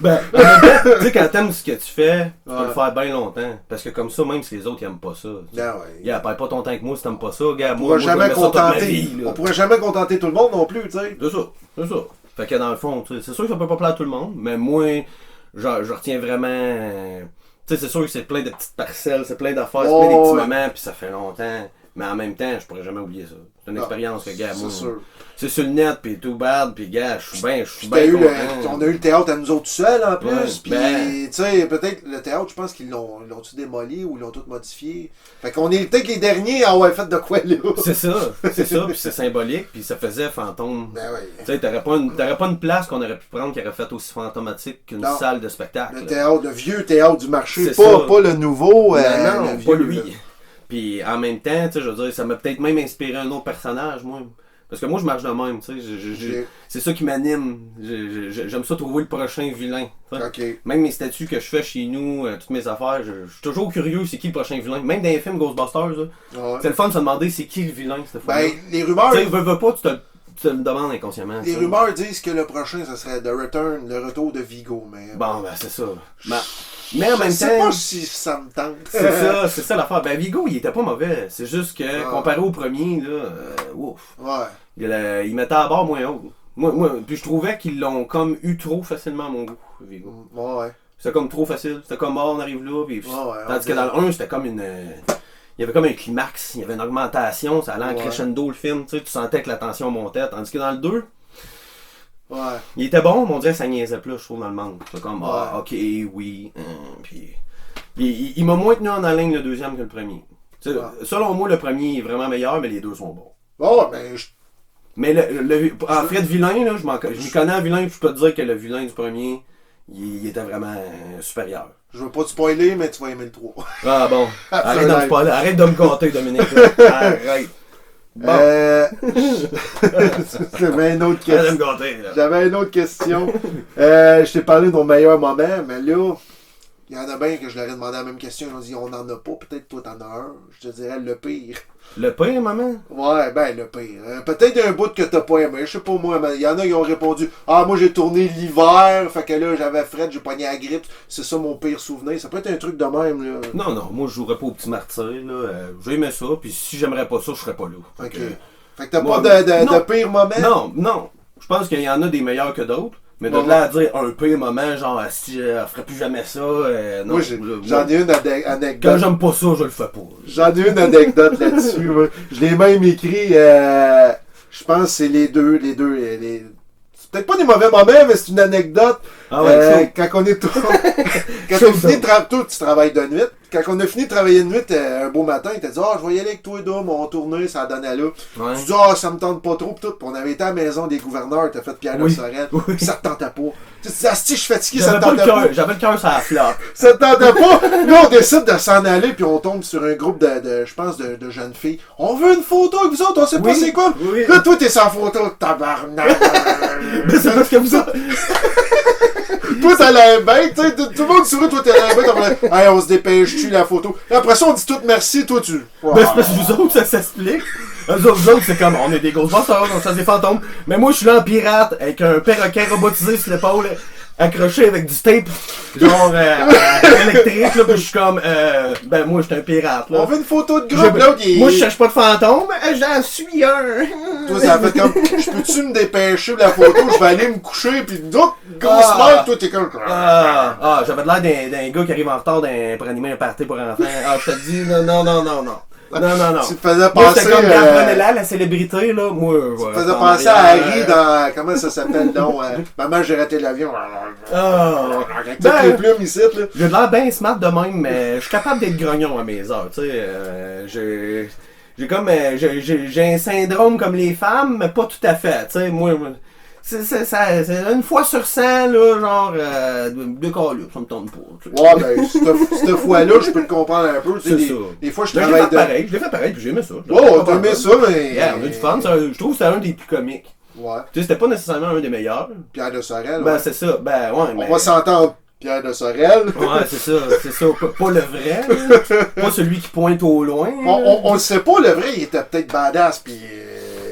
Ben, en même temps, tu sais, quand t'aimes ce que tu fais, tu peux Ouais. le faire bien longtemps. Parce que comme ça, même si les autres ils aiment pas ça. Tu sais. Non, ouais. Gars, perds pas ton temps avec moi si t'aimes pas ça. Gars, On moi, pourra je jamais vais mettre ça toute ma contenter. vie, là. On pourrait jamais contenter tout le monde non plus, tu sais. C'est ça, c'est ça. Fait que dans le fond, tu sais, c'est sûr que ça peut pas plaire à tout le monde, mais moi, je retiens vraiment... tu sais, c'est sûr que c'est plein de petites parcelles, c'est plein d'affaires, c'est plein des petits moments, puis ça fait longtemps. Mais en même temps, je pourrais jamais oublier ça. C'est une expérience que, gars, moi, c'est sur le net, puis tout bad, puis gars, je suis bien content. On a eu le théâtre à nous autres seuls, en plus, Ouais, puis, tu sais, peut-être le théâtre, je pense qu'ils l'ont-tu démoli ou ils l'ont tout modifié. Fait qu'on est peut-être les derniers à avoir fait de quoi, là. C'est ça, puis c'est symbolique, puis ça faisait fantôme. Ben oui. Tu sais, t'aurais pas une place qu'on aurait pu prendre qui aurait fait aussi fantomatique qu'une salle de spectacle. Le théâtre, le vieux théâtre du marché, pas le nouveau. Non, le vieux, pas lui. Puis en même temps, tu sais, je veux dire, ça m'a peut-être même inspiré un autre personnage, moi. Parce que moi, je marche de même, tu sais. C'est ça qui m'anime. J'aime ça trouver le prochain vilain. Okay. Même mes statuts que je fais chez nous, toutes mes affaires, je suis toujours curieux, c'est qui le prochain vilain. Même dans les films Ghostbusters, c'est le fun de se demander c'est qui le vilain, cette fois-là. Ben, les rumeurs... Tu sais, veux pas, tu te le demandes inconsciemment. Les rumeurs disent que le prochain, ce serait le retour de Vigo, mais... Bon, ben, c'est ça. Mais en même temps... Je sais pas si ça me tente. C'est ça l'affaire. Ben, Vigo, il était pas mauvais. C'est juste que, comparé au premier, là, ouf. Ouais. Il mettait à bord moins haut. Puis je trouvais qu'ils l'ont comme eu trop facilement à mon goût, Vigo. Ouais. C'était comme trop facile. C'était comme, on arrive là, puis... Ouais, tandis que dans le 1, c'était comme une... Il y avait comme un climax, il y avait une augmentation, ça allait en crescendo le film, tu sais, tu sentais que la tension montait. Tandis que dans le 2... Ouais. Il était bon, mais on dirait que ça niaisait plus, je trouve, dans le monde. C'est comme, ok, oui, puis... Il m'a moins tenu en haleine le deuxième que le premier. Selon moi, le premier est vraiment meilleur, mais les deux sont bons. Oh, ben... Mais en fait de vilain, là, je m'y connais en vilain, puis je peux te dire que le vilain du premier, il était vraiment supérieur. Je veux pas te spoiler, mais tu vas aimer le 3. Ah bon, arrête de me gâter, Dominique. Arrête. Bon. J'avais une autre question. Je t'ai parlé de mon meilleur moment, mais là, il y en a bien que je leur ai demandé la même question. Ils ont dit on n'en a pas, peut-être toi t'en as un. Je te dirais le pire. Le pire, maman? Ouais, ben le pire. Peut-être un bout que t'as pas aimé. Je sais pas moi, mais il y en a qui ont répondu ah, moi j'ai tourné l'hiver, fait que là j'avais fret, j'ai pogné la grippe. C'est ça mon pire souvenir. Ça peut être un truc de même, là. Non, moi je jouerais pas au petit martyr, là. J'aimais ça, puis si j'aimerais pas ça, je serais pas là. Ok. Fait que t'as pas de pire moment? Non. Je pense qu'il y en a des meilleurs que d'autres. Mais de là à dire un pire moment, genre si je ferais plus jamais ça, non. Moi, j'en ai une anecdote. Quand j'aime pas ça, je le fais pas. J'en ai une anecdote là-dessus. Je l'ai même écrit, je pense que c'est les deux. C'est peut-être pas des mauvais moments, mais c'est une anecdote. Ah ouais, quand on est quand on finit toi, tu travailles de nuit. Quand on a fini de travailler de nuit, un beau matin, il t'a dit je vais y aller avec toi et Dom, on tournait, ça donnait là. Ouais. Tu dis ça me tente pas trop, pis tout. Puis on avait été à la maison des gouverneurs, t'as fait Pierre de Sorel, pis ça te tentait pas. Tu te dis si je suis fatigué, ça te tentait pas. J'avais le cœur sur la flamme. Ça te tentait pas. Là, on décide de s'en aller, puis on tombe sur un groupe je pense, de jeunes filles. On veut une photo avec vous autres, on sait pas c'est quoi. Oui. Là, toi, t'es sans photo, tabarnak. Mais c'est parce que vous autres... Toi, t'as l'air bête, tu sais, tout le monde sourit, toi, t'as l'air bête, hey, on se dépêche, tu la photo. Et après ça, on dit tout merci, toi, tu... Ben, c'est parce que vous autres, ça s'explique. Vous autres, c'est comme, on est des Ghostbusters, on chasse des fantômes. Mais moi, je suis là en pirate, avec un perroquet robotisé sur l'épaule, accroché avec du tape, genre, électrique, là, pis je suis comme, ben, moi, je suis un pirate, là. On veut une photo de groupe, là, Moi, je cherche pas de fantôme, j'en suis un. Toi, ça fait comme, je peux-tu me dépêcher de la photo, je vais aller me coucher, pis d'autres, grosse merde, toi, t'es comme... J'avais l'air d'un gars qui arrive en retard pour animer un party pour enfants. Je te dis, non. Non. Tu te faisais Moi, penser... c'était comme, prenez-la, la célébrité, là. Moi, tu te faisais penser à Harry dans... Comment ça s'appelle, donc? Maman, j'ai raté l'avion. Avec toutes les plumes ici, là. J'ai de l'air bien smart de même, mais je suis capable d'être grognon à mes heures, tu sais. J'ai un syndrome comme les femmes, mais pas tout à fait, tu sais. Moi... C'est une fois sur 100, là, genre, de câlisse, ça me tombe pas. Ouais, ben, cette fois-là, je peux te comprendre un peu. Des fois, je travaille je l'ai fait pareil, puis j'ai aimé ça. Oh, t'as aimé ça, mais... Yeah, on a du fun, je trouve que c'était un des plus comiques. Ouais. Tu sais, c'était pas nécessairement un des meilleurs. Pierre de Sorel, Ben, c'est ça, ben, ouais, mais... On va s'entendre, Pierre de Sorel. Ouais, c'est ça, pas le vrai, là. Pas celui qui pointe au loin. On le sait pas, le vrai, il était peut-être badass, pis...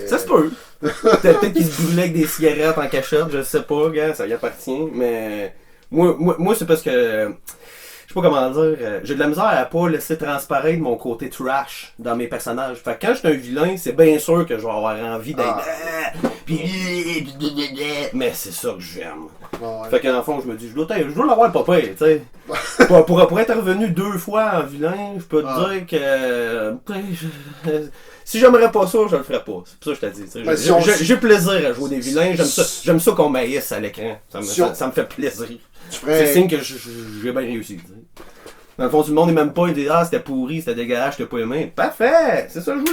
Ça se peut. Peut-être qu'il se brûlait avec des cigarettes en cachette, je sais pas, gars, ça y appartient, mais moi c'est parce que, je sais pas comment dire, j'ai de la misère à pas laisser transparaître mon côté trash dans mes personnages. Fait que quand je suis un vilain, c'est bien sûr que je vais avoir envie d'être... Mais c'est ça que j'aime. Bon, ouais. Fait que dans le fond, je me dis, je dois l'avoir pas pire, tu sais. pour être revenu 2 fois en vilain, je peux te dire que... si j'aimerais pas ça, je le ferais pas. C'est pour ça que je te dis. J'ai plaisir à jouer des vilains. J'aime ça qu'on m'haïsse à l'écran. Ça me fait plaisir. C'est signe que j'ai bien réussi. T'sais. Dans le fond, tout le monde n'est même pas. Il dit, ah, c'était pourri, c'était dégueulasse, je t'ai pas aimé. Parfait! C'est ça que je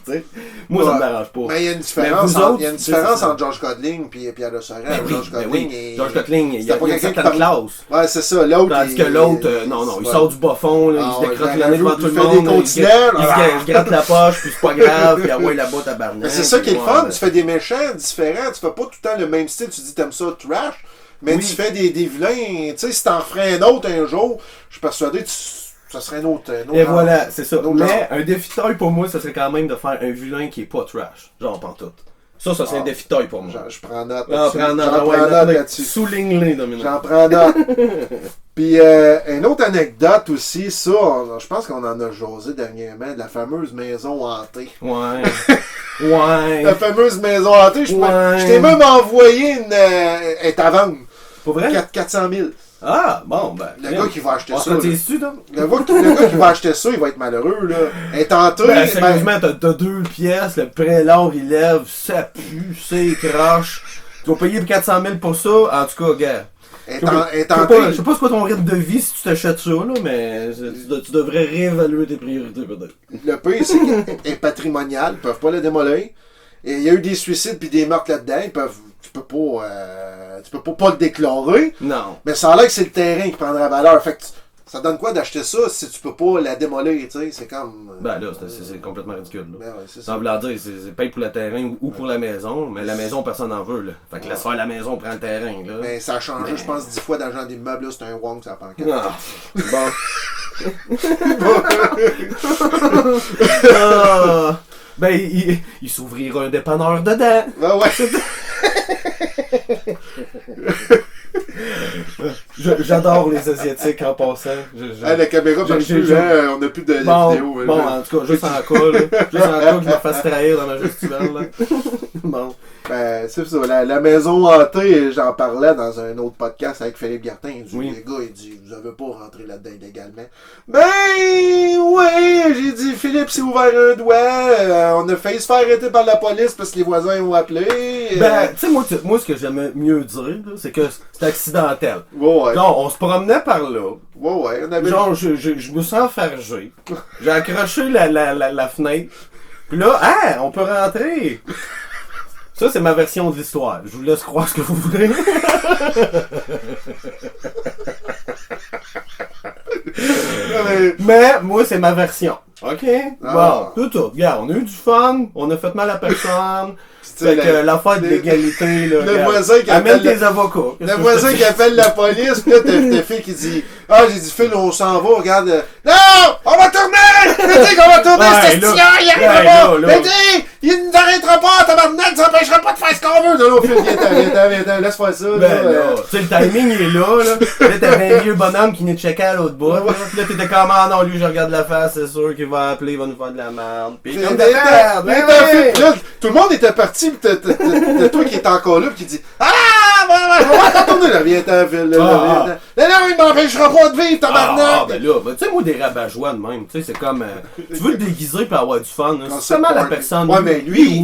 voulais! Moi, ça me dérange pas. Mais il y a une différence, entre George Godling et Pierre de Sorel. George Godling, il y a une certaine classe. Ouais, c'est ça. L'autre. Tandis que l'autre, non, il sort du bas fond, là, il se décrotte l'année devant tout le monde. Il se gratte la poche, puis c'est pas grave, puis ouais, la botte à barnac. Mais c'est ça qui est le fun. Tu fais des méchants différents. Tu fais pas tout le temps le même style. Tu dis, t'aimes ça, trash. Mais tu fais des vilains, tu sais, si t'en ferais un autre un jour, je suis persuadé que ça serait un autre Et genre, voilà, c'est ça. Mais un défi de taille pour moi, ça serait quand même de faire un vilain qui est pas trash. Genre, pantoute. Ça serait un défi de taille pour moi. Je prends note là-dessus. Souligne-les, Dominique. J'en prends note. Puis, une autre anecdote aussi, ça, je pense qu'on en a jasé dernièrement, de la fameuse maison hantée. Ouais. Ouais. La fameuse maison hantée, je t'ai même envoyé une. Elle est à vendre. Pour vrai? 400 000. Ah, bon, ben. Le gars qui va acheter ça. Le gars qui va acheter ça, il va être malheureux, là. Elle est hantée. Ben, sérieusement, t'as 2 pièces, le prélat, il lève, ça pue, c'est croche. Tu vas payer 400 000 pour ça, en tout cas, gars. Je sais pas c'est quoi ton rythme de vie si tu t'achètes ça, là, mais tu devrais réévaluer tes priorités, peut-être. Le pire, c'est qu'elle est patrimoniale, ils peuvent pas la démolir. Et il y a eu des suicides puis des meurtres là-dedans, tu peux pas le déclarer. Non. Mais ça a l'air que c'est le terrain qui prendra valeur. Fait que ça donne quoi d'acheter ça si tu peux pas la démolir, tu sais, c'est comme... Ben là, c'est complètement ridicule, là. Ben ouais, c'est ça. Ça veut dire, c'est paye pour le terrain ou pour la maison, mais la maison, personne n'en veut, là. Fait que laisse faire la maison, prend le terrain, là. Mais ça a changé, je pense, 10 fois dans le genre d'immeuble, là, c'est un Wong, ça pancarte. Bon. Ben, il s'ouvrira un dépanneur dedans. Ben ouais. J'adore les Asiatiques en passant. La caméra marche plus, on n'a plus de vidéo. Bon, en tout cas, juste en cas, là. Juste en cas que je me fasse trahir dans ma gestuelle, là. Bon. Ben, c'est ça. La maison hantée, j'en parlais dans un autre podcast avec Philippe Gartin. Il dit, les gars, il dit, vous avez pas rentré là-dedans illégalement. Ben, ouais, j'ai dit, Philippe s'est ouvert un doigt. On a failli se faire arrêter par la police parce que les voisins ont appelé. Ben, tu sais, moi, ce que j'aimais mieux dire, là, c'est que c'est accidentel. Ouais. Genre, on se promenait par là. Ouais, on avait... Genre, je me sens enfargé. J'ai accroché la fenêtre. Puis là, on peut rentrer. Ça, c'est ma version de l'histoire. Je vous laisse croire ce que vous voulez. Mais moi, c'est ma version. OK? Bon, tout. Regarde, on a eu du fun, on a fait mal à personne. Fait que l'affaire de l'égalité, là. Le voisin qui amène tes avocats. Le voisin qui appelle la police, pis là, t'as Phil qui dit, j'ai dit, Phil, on s'en va, regarde. Non! On va tourner! Tu dis qu'on va tourner, c'est ce il arrivera pas! Mais dis, il ne nous arrêtera pas, tabarnak, ça n'empêchera pas de faire ce qu'on veut! Non, Phil, viens, laisse faire ça, là. Tu sais, le timing, il est là, là. Là, t'avais un vieux bonhomme qui venait de checker à l'autre bout, là. Puis là, t'étais comme, non, lui, je regarde la face, c'est sûr qu'il va appeler, il va nous faire de la merde. Pis comme de merde, là, tout le monde était parti, pis t'as toi qui est encore là, pis qui dit, on va t'entendre là, viens-t'en, Phil, là, non, il m'empêchera pas de vivre, tabarnak! Ben là, tu sais, moi, des rabat-joie de même, tu sais, c'est comme, tu veux le déguiser pis avoir du fun, c'est seulement la personne. Ouais, mais lui,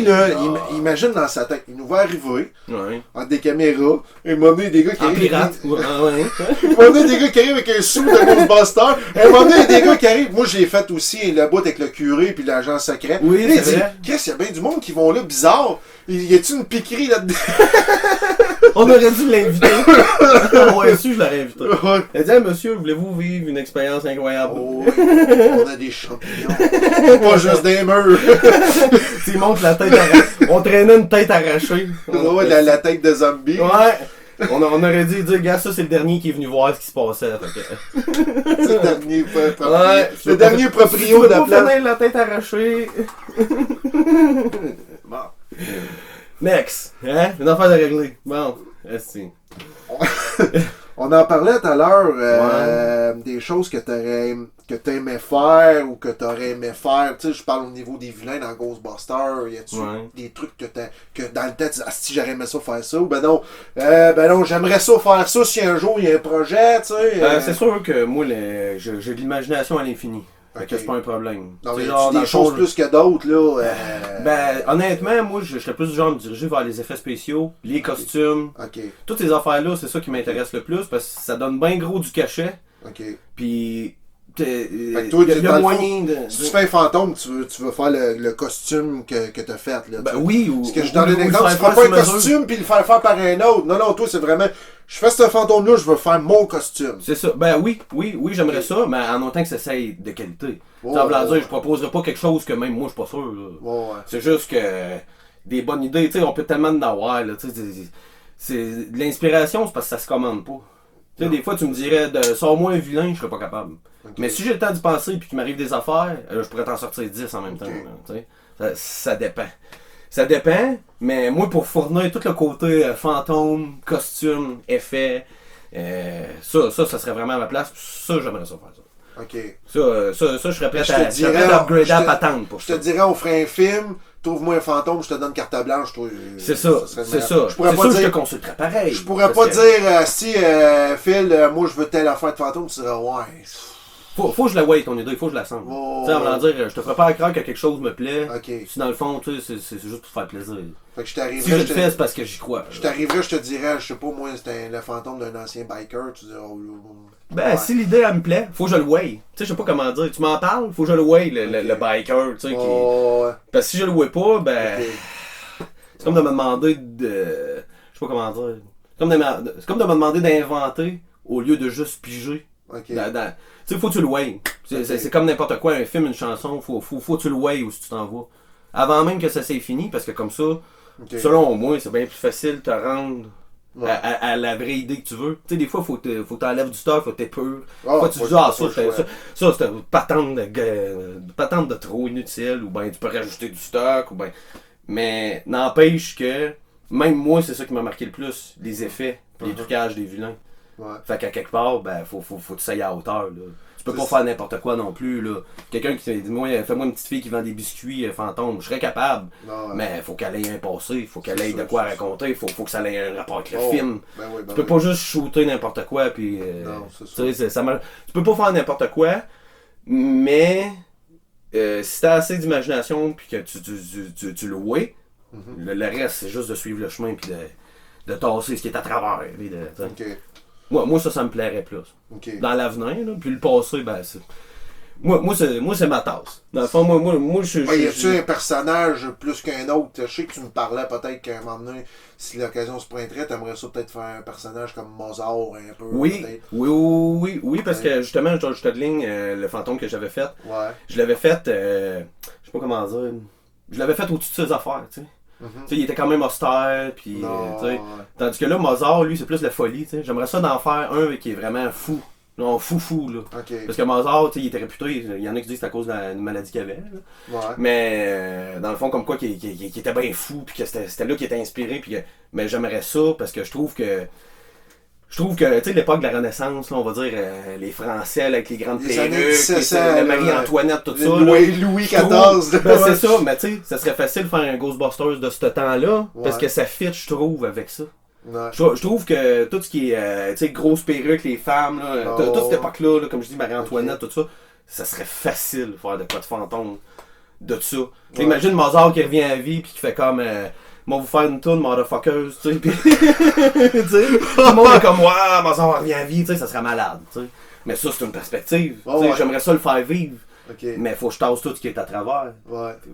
là, imagine dans sa tête, il nous va arriver, entre des caméras, et m'en donné des gars qui arrivent. Pirate, Il m'a donné des gars qui arrivent avec un sou de Ghostbuster, et m'en donné des gars qui arrivent, moi, j'ai fait aussi le bout avec le curé pis l'agent secret. Oui, il dit, Chris, il y a bien du monde qui vont là, bizarre. Y a-tu une piquerie là-dedans? On aurait dû l'inviter. Ouais, si, je l'aurais invité. Elle dit, monsieur, voulez-vous vivre une expérience incroyable? Oh, on a des champignons. Pas juste des murs. Tu montres la tête arrachée. On traînait une tête arrachée. Ouais, la tête de zombie. Ouais. On aurait dû dire, gars, ça c'est le dernier qui est venu voir ce qui se passait. C'est le dernier proprio de la place. Tu la tête arrachée. Bon. Next. Hein? Une affaire à régler. Bon. Merci. On en parlait tout à l'heure, des choses que t'aimais faire ou que t'aurais aimé faire. Tu sais, je parle au niveau des vilains dans Ghostbusters. Y a-tu des trucs que dans le tête, ah si j'aurais aimé ça faire ça, ou ben non, j'aimerais ça faire ça si un jour il y a un projet, tu sais. C'est sûr que moi, j'ai de l'imagination à l'infini. Fait que c'est pas un problème. Non, mais genre, des choses plus que d'autres, là. Honnêtement, moi, je serais plus du genre à me diriger vers les effets spéciaux, les costumes. Toutes ces affaires-là, c'est ça qui m'intéresse le plus parce que ça donne bien gros du cachet. Puis. Fait que toi, il y a moyen de. Si tu fais un fantôme, tu veux faire le costume que t'as fait, là. Oui, ou. Parce que je donne un exemple, tu feras pas un costume puis le faire par un autre. Non, toi, c'est vraiment. Je fais ce fantôme-là, je veux faire mon costume. C'est ça. Oui, j'aimerais ça, mais en autant que ça soit de qualité. Ça veut dire, je proposerais pas quelque chose que même moi, je suis pas sûr. C'est juste que des bonnes idées, tu sais, on peut tellement en avoir, là. C'est de l'inspiration, c'est parce que ça se commande pas. Tu sais, des fois, tu me dirais, sors-moi un vilain, je serais pas capable. Mais si j'ai le temps d'y penser et qu'il m'arrive des affaires, je pourrais t'en sortir 10 en même temps. Là, ça dépend. Ça dépend, mais moi, pour fournir tout le côté fantôme, costume, effet, ça serait vraiment à ma place. Ça, j'aimerais ça faire ça. Ça, je serais prêt à upgrader à patente pour ça. Je te dirais, on ferait un film, trouve-moi un fantôme, je te donne carte blanche. C'est ça. Je pourrais pas dire, je te consulterais pareil. Je pourrais pas dire, si Phil, moi je veux telle affaire de fantôme, tu dirais, ouais. Faut que je la voie ton idée, faut que je la sente. Tu sais, en dire, je te ferai pas croire que quelque chose me plaît. Si dans le fond, tu sais, c'est juste pour faire plaisir. Fait que je t'arriverais. Si je le fais, c'est parce que j'y crois. Je t'arriverais, je te dirais, je sais pas, moi, c'était le fantôme d'un ancien biker, tu dirais, si l'idée, elle me plaît, faut que je le voie. Tu sais, je sais pas comment dire. Tu m'en parles, faut que je le voie, le biker, tu sais. Parce que si je le vois pas, c'est comme de me demander de. Je sais pas comment dire. C'est comme de me demander d'inventer au lieu de juste piger. Tu sais, faut que tu le voies. C'est comme n'importe quoi, un film, une chanson, faut que tu le voies où tu t'en vas. Avant même que ça s'est fini, parce que comme ça, selon moi, c'est bien plus facile de te rendre à la vraie idée que tu veux. Tu sais, des fois, faut que tu enlèves du stock, faut que tu pur. Faut que tu dis, ça c'est une patente de trop inutile, ou bien tu peux rajouter du stock, ou bien. Mais n'empêche que, même moi, c'est ça qui m'a marqué le plus, les effets, les trucages des vilains. Fait qu'à quelque part, faut que tu sois à hauteur, là. Tu peux pas faire n'importe quoi non plus, là. Quelqu'un qui dit, fais-moi une petite fille qui vend des biscuits fantômes, je serais capable. Mais faut qu'elle ait un passé, faut qu'elle ait de quoi raconter, faut que ça ait un rapport avec le film. Tu peux pas juste shooter n'importe quoi, puis. Tu peux pas faire n'importe quoi, mais si t'as assez d'imagination, puis que tu le vois, le reste, c'est juste de suivre le chemin, puis de tasser ce qui est à travers. Moi, ça me plairait plus. Dans l'avenir, là, puis le passé, c'est. Moi, c'est ma tasse. Dans le fond, moi, je. Y a-tu un personnage plus qu'un autre? Je sais que tu me parlais peut-être qu'à un moment donné, si l'occasion se pointerait, t'aimerais ça peut-être faire un personnage comme Mozart un peu. Oui, parce que justement, George Tudling, le fantôme que j'avais fait, je l'avais fait, je sais pas comment dire, je l'avais fait au-dessus de ses affaires, tu sais. Il était quand même austère, puis tandis que là, Mozart, lui, c'est plus la folie. T'sais. J'aimerais ça d'en faire un qui est vraiment fou. Non, fou, là. Parce que Mozart, il était réputé, il y en a qui disent que c'est à cause de la maladie qu'il avait. Mais dans le fond, comme quoi, qu'il était bien fou, puis que c'était là qu'il était inspiré. Puis mais j'aimerais ça, parce que je trouve que, tu sais, l'époque de la Renaissance, là, on va dire, les Français, là, avec les grandes perruques, Marie-Antoinette, tout ça. Louis XIV. C'est ça, mais tu sais, ça serait facile de faire un Ghostbusters de ce temps-là, parce que ça fit, je trouve, avec ça. Je trouve que tout ce qui est, tu sais, grosses perruques, les femmes, là, toute cette époque-là, comme je dis, Marie-Antoinette, tout ça, ça serait facile de faire de quoi de fantôme de ça. Imagine Mozart qui revient à la vie, puis qui fait comme... Moi, vous faire une toune, motherfuckers, tu sais, pis, tu sais, tout le monde est comme, ouais, Mozart revient à vie, tu sais, ça serait malade, tu sais. Mais ça, c'est une perspective, tu sais, j'aimerais ça le faire vivre, mais faut que je tasse tout ce qui est à travers.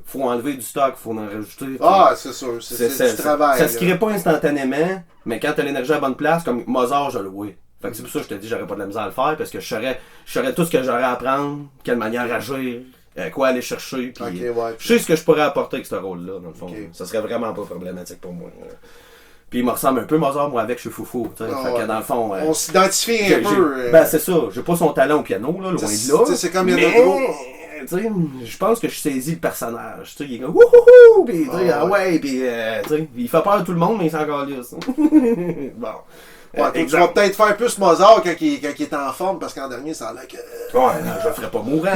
Faut enlever du stock, faut en rajouter. C'est sûr, c'est du travail. Ça se crée pas instantanément, mais quand t'as l'énergie à la bonne place, comme Mozart, je le vois. Fait que c'est pour ça que je te dis, j'aurais pas de la misère à le faire, parce que je saurais tout ce que j'aurais à apprendre, quelle manière agir. Quoi aller chercher, puis je sais ce que je pourrais apporter avec ce rôle-là, dans le fond. Ça serait vraiment pas problématique pour moi. Puis il me ressemble un peu, Mozart, moi avec, je suis foufou. Fait que dans le fond... on s'identifie un peu. C'est ça, j'ai pas son talent au piano, là, loin de là. C'est comme il y a d'autres. Je pense que je saisis le personnage. Il est comme wouhouhou, pis il fait peur à tout le monde, mais il s'en calisse. Bon. Ouais, tu vas peut-être faire plus Mozart quand il est en forme, parce qu'en dernier, ça a l'air que... Ouais, non, je le ferais pas mourant.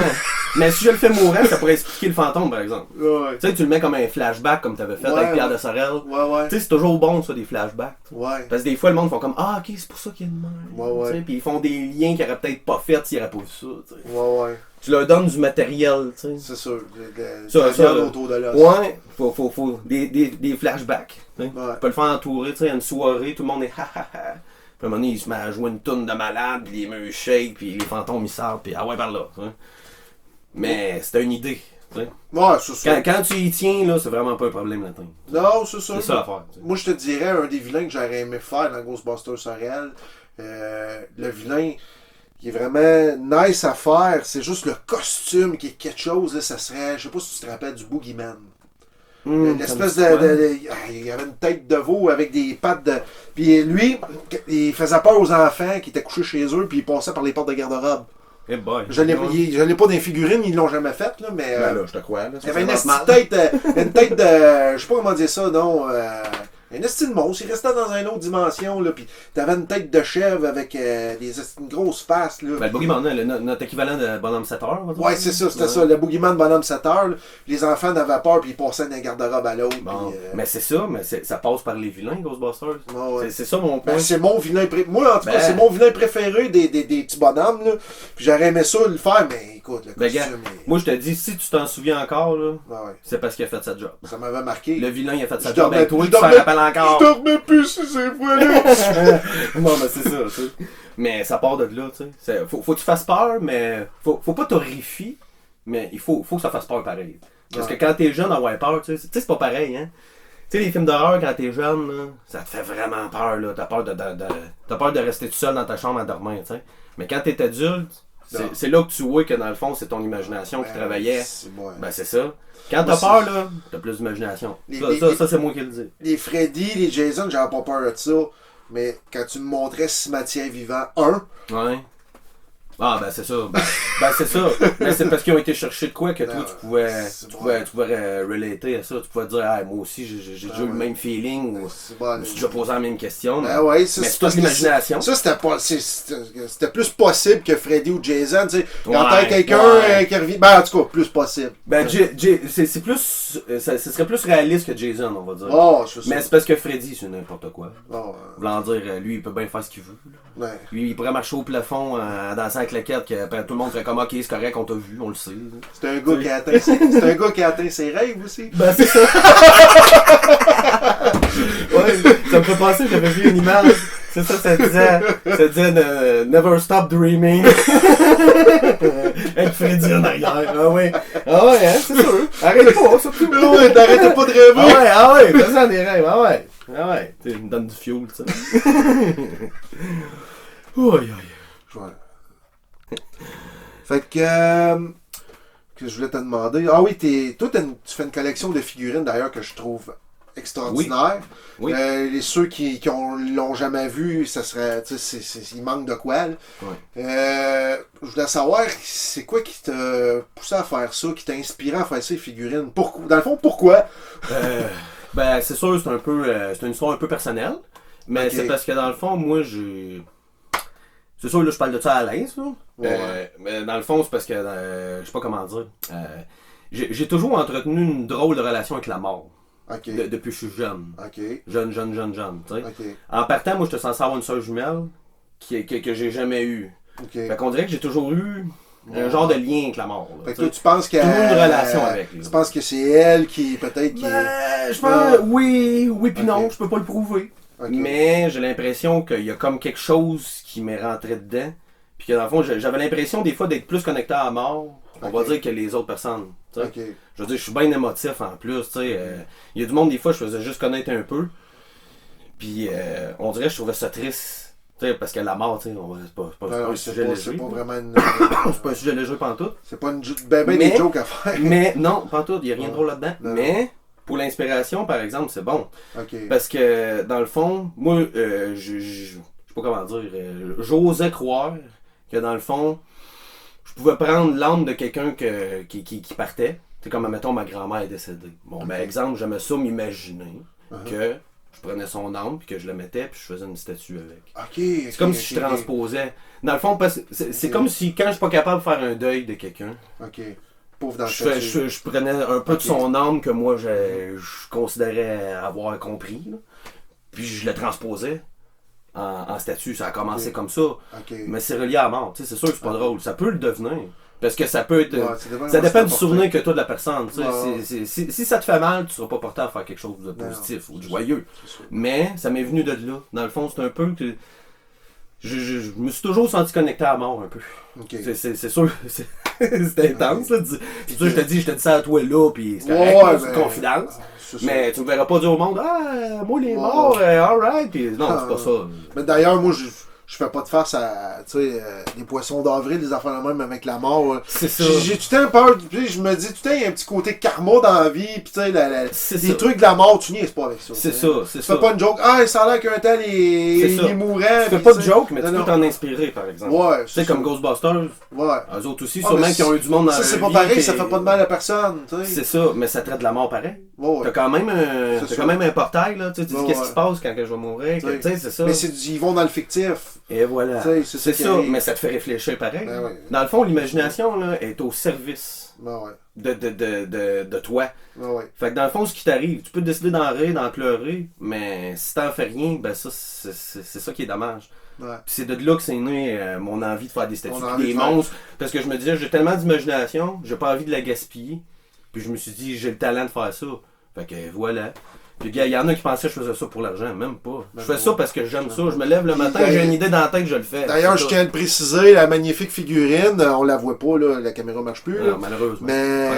Mais si je le fais mourant, ça pourrait expliquer le fantôme, par exemple. Ouais. Tu sais, tu le mets comme un flashback, comme tu avais fait avec Pierre de Sorel. Ouais. Tu sais, c'est toujours bon, ça, des flashbacks. Ouais. Parce que des fois, le monde font comme ah, ok, c'est pour ça qu'il y a une mère. Ouais. Puis ils font des liens qu'ils auraient peut-être pas fait s'ils n'auraient pas vu ça. T'sais. Ouais. Tu leur donnes du matériel, tu sais. C'est sûr. Ça, autour de l'os. Ouais, faut des flashbacks. T'sais. Ouais. Tu peux le faire entourer, tu sais, à une soirée, tout le monde est ha ha ha. Puis à un moment donné, il se met à jouer une toune de malade, puis les mains shake, puis les fantômes ils sortent, puis ah ouais, par là. T'sais. Mais c'était une idée. T'sais. Ouais, c'est ça. Quand tu y tiens, là, c'est vraiment pas un problème là-dedans. Non, c'est ça. C'est ça l'affaire. Moi, je te dirais, un des vilains que j'aurais aimé faire dans Ghostbusters Sorel, le vilain qui est vraiment nice à faire, c'est juste le costume qui est quelque chose, là, ça serait, je sais pas si tu te rappelles du Boogeyman. L'espèce il y avait une tête de veau avec des pattes de... Puis lui, il faisait peur aux enfants qui étaient couchés chez eux, puis il passait par les portes de garde-robe. Hey boy. Je l'ai pas dans les figurines, ils l'ont jamais fait, là, mais... Ben là, je te crois. Là, il y avait une tête de... Je sais pas comment dire ça, non... un esti de monstre, il restait dans une autre dimension, là, pis t'avais une tête de chèvre avec une grosse face, là. Ben, le Boogeyman, notre équivalent de Bonhomme 7 heures, on va dire. Ouais, c'est ça, c'était ça, le Boogeyman Bonhomme 7 heures, là. Les enfants en avaient peur, puis ils passaient d'un garde-robe à l'autre. Bon. Pis, mais c'est ça, ça passe par les vilains, Ghostbusters. Ouais. C'est ça mon point. Ben, c'est mon vilain Moi, en tout cas, c'est mon vilain préféré des petits bonhommes, là. Puis j'aurais aimé ça le faire, mais écoute, le costume... Gars, moi, je te dis, si tu t'en souviens encore, là, c'est parce qu'il a fait sa job. Ça m'avait marqué. Le vilain, il a fait sa job, et toi, tu t'en rappelles encore. Je dormais plus sur ces fois-là. Non, mais c'est ça, tu sais. Mais ça part de là, tu sais. Faut que tu fasses peur, mais faut pas t'horrifier, mais il faut que ça fasse peur pareil. Parce que quand t'es jeune, avoir peur, tu sais, c'est pas pareil, hein. Tu sais, les films d'horreur, quand t'es jeune, là, ça te fait vraiment peur, là. T'as peur de rester tout seul dans ta chambre à dormir, tu sais. Mais quand t'es adulte, c'est là que tu vois que dans le fond, c'est ton imagination qui travaillait. Ben, c'est ça. Quand t'as peur, là, t'as plus d'imagination. Ça, c'est moi qui le dis. Les Freddy, les Jason, j'avais pas peur de ça. Mais quand tu me montrais Cimetière Vivant 1... Ouais. Ah, ben c'est ça. C'est ça. Mais c'est parce qu'ils ont été chercher de quoi que toi, tu pouvais relater à ça. Tu pouvais dire, ah, moi aussi, j'ai déjà eu le même feeling. Ou je me suis déjà posé la même question. Ouais, mais c'est toute l'imagination. Ça, c'était plus possible que Freddy ou Jason. Tu sais, quand t'as quelqu'un qui revient. Ben, en tout cas, plus possible. Ben, c'est plus. Ce serait plus réaliste que Jason, on va dire. Oh, c'est ça. Mais c'est parce que Freddy, c'est n'importe quoi. Voulant dire, lui, il peut bien faire ce qu'il veut. Ouais. Lui, il pourrait marcher au plafond en dansant avec la quête, que tout le monde ferait comme ok, c'est correct, on t'a vu, on le sait. C'est un gars qui a atteint ses rêves aussi. Ben c'est ça. Ouais, ça me fait penser, j'avais vu une image. C'est ça disait Never Stop Dreaming. Avec Freddy en arrière. Ah ouais, hein, c'est sûr. Arrête pas, surtout. Ouais, t'arrêtes pas de rêver. Ah ouais, fais-en des rêves, ah ouais. Tu me donnes du fuel, ça. Ouais. Fait que je voulais te demander. Ah oui, toi, tu fais une collection de figurines d'ailleurs que je trouve extraordinaire. Oui. Ceux qui l'ont jamais vu, ça serait. Il manque de quoi. Là. Ouais. Je voulais savoir, c'est quoi qui t'a poussé à faire ça, qui t'a inspiré à faire ces figurines? Dans le fond, pourquoi? Ben, c'est sûr, c'est une histoire un peu personnelle. Mais c'est parce que dans le fond, moi, c'est sûr, là, je parle de ça à l'aise, là. Ouais. Mais dans le fond, c'est parce que, je sais pas comment dire. J'ai toujours entretenu une drôle de relation avec la mort. Okay. Depuis que je suis jeune. Okay. Jeune, tu sais. Okay. En partant, moi, je te censé avoir une soeur jumelle que j'ai jamais eue. Okay. Fait qu'on dirait que j'ai toujours eu un genre de lien avec la mort. Là, fait que toi, tu penses qu'elle a une relation avec. Là. Tu penses que c'est elle qui, peut-être, qui... Je pense, oui, puis non, je peux pas le prouver. Okay. Mais j'ai l'impression qu'il y a comme quelque chose qui m'est rentré dedans. Puis que dans le fond, j'avais l'impression des fois d'être plus connecté à la mort, on va dire, que les autres personnes. Okay. Je veux dire, je suis bien émotif en plus. Il y a du monde, des fois, je faisais juste connaître un peu. Puis on dirait que je trouvais ça triste. Parce que la mort, c'est pas un sujet léger. C'est pas vraiment une... c'est pas un sujet léger pantoute. C'est pas des jokes à faire. Mais non, pantoute, il n'y a rien de drôle là-dedans. Non. Mais pour l'inspiration, par exemple, c'est bon. Okay. Parce que, dans le fond, moi, je sais pas comment dire, j'osais croire que, dans le fond, je pouvais prendre l'âme de quelqu'un qui partait. C'est comme, mettons, ma grand-mère est décédée. Bon, ben, exemple, j'aimais ça m'imaginer que je prenais son âme, puis que je le mettais, puis je faisais une statue avec. Ok. C'est comme si je transposais. Dans le fond, c'est comme si quand je suis pas capable de faire un deuil de quelqu'un, Ok. Pauvre dans le je prenais un peu de son âme que moi je considérais avoir compris, là, puis je le transposais en statue. Ça a commencé comme ça. Mais c'est relié à la mort. C'est sûr que c'est pas drôle. Ça peut le devenir. Parce que ça peut être. Ça dépend du souvenir que tu as de la personne. Si ça te fait mal, tu seras pas porté à faire quelque chose de positif ou de joyeux. Mais ça m'est venu de là. Dans le fond, c'est un peu que. Je me suis toujours senti connecté à la mort un peu. C'est sûr. C'est intense. Là. C'est sûr, je te dis ça à toi là, puis c'est correct, c'est une confidence. Mais tu me verras pas dire au monde, ah, moi les morts, alright. Puis non, c'est pas ça. Mais d'ailleurs, moi, je fais pas de face à des poissons d'avril, des affaires de même avec la mort. C'est ça. J'ai tout le temps peur, puis je me dis tout le temps, il y a un petit côté karma dans la vie, puis tu sais, les trucs de la mort, tu niaises pas avec ça. C'est ça, c'est tu ça. fais pas une joke, ah, ça a l'air qu'un tel il est mourant. Tu fais pas de joke, mais tu peux t'en inspirer, par exemple. Ouais, tu sais, comme Ghostbusters, eux autres aussi, sûrement qui ont eu du monde dans leur vie. Ça, c'est pas pareil, ça fait pas de mal à personne, tu sais. C'est ça, mais ça traite de la mort pareil. T'as quand même un portail, là, tu dis qu'est-ce qui se passe quand je vais mourir, tu sais, c'est ça. Mais ils vont dans le fictif. Et voilà. C'est ça, mais ça te fait réfléchir pareil. Dans le fond, l'imagination là, est au service de toi. Fait que dans le fond, ce qui t'arrive, tu peux décider d'en rire, d'en pleurer, mais si t'en fais rien, ben ça, c'est ça qui est dommage. Puis c'est de là que c'est né mon envie de faire des statues pis des monstres. Parce que je me disais, j'ai tellement d'imagination, j'ai pas envie de la gaspiller. Puis je me suis dit, j'ai le talent de faire ça. Fait que voilà. Puis il y en a qui pensaient que je faisais ça pour l'argent, même pas. Je fais ça parce que j'aime ça. Je me lève le matin, j'ai une idée dans la tête, je le fais. D'ailleurs, je tiens à le préciser, la magnifique figurine, on la voit pas, là, la caméra marche plus. Non, malheureusement. Mais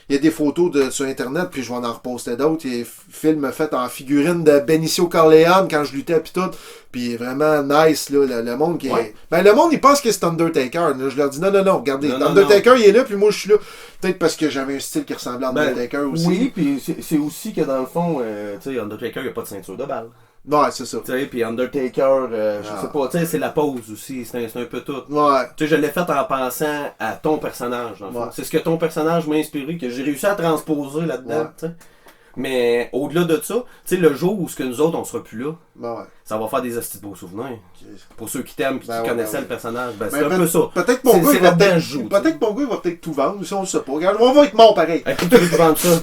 il y a des photos sur internet, puis je vais en reposter d'autres. Il y a des films faits en figurine de Benicio Corleone quand je luttais puis tout. Puis vraiment nice, là, le monde qui est... Ben, le monde, il pense que c'est Undertaker. Là. Je leur dis, non, regardez, Undertaker, il est là, puis moi, je suis là. Peut-être parce que j'avais un style qui ressemblait à Undertaker aussi. Oui, puis c'est aussi que dans le fond, tu sais, Undertaker, il n'y a pas de ceinture de balle. Ouais, c'est ça. Tu sais, puis Undertaker, je sais pas, tu sais, c'est la pose aussi, c'est un peu tout. Ouais. Tu sais, je l'ai fait en pensant à ton personnage, dans le fond. C'est ce que ton personnage m'a inspiré, que j'ai réussi à transposer là-dedans, tu sais. Mais au-delà de ça, tu sais, le jour où nous autres, on sera plus là, ça va faire des hosties de beaux souvenirs. Pour ceux qui t'aiment et qui connaissaient le personnage, c'est un peu ça. Peut-être que mon gars, il va peut-être tout vendre, si on ne sait pas. Regarde, on va être mort pareil. Écoute, tu veux vendre ça.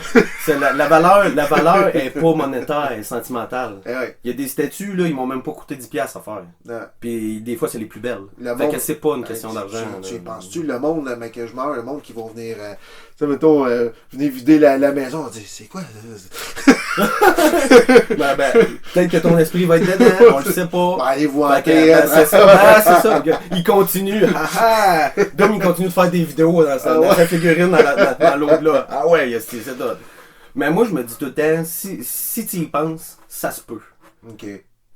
La valeur est pas monétaire, elle est sentimentale. Il y a des statues, là, ils m'ont même pas coûté 10$ à faire. Puis des fois, c'est les plus belles. Fait que c'est pas une question d'argent. Tu penses-tu, le monde, mais que je meurs, le monde qui va venir, tu sais, mettons, venir vider la maison, on dit, c'est quoi? Peut-être que ton esprit va être dedans, on le sait pas. Allez voir. C'est ça. Il continue. Dom, il continue de faire des vidéos dans sa figurine dans l'au-delà. Ah ouais, c'est ça. Mais moi, je me dis tout le temps, si tu y penses, ça se peut. OK.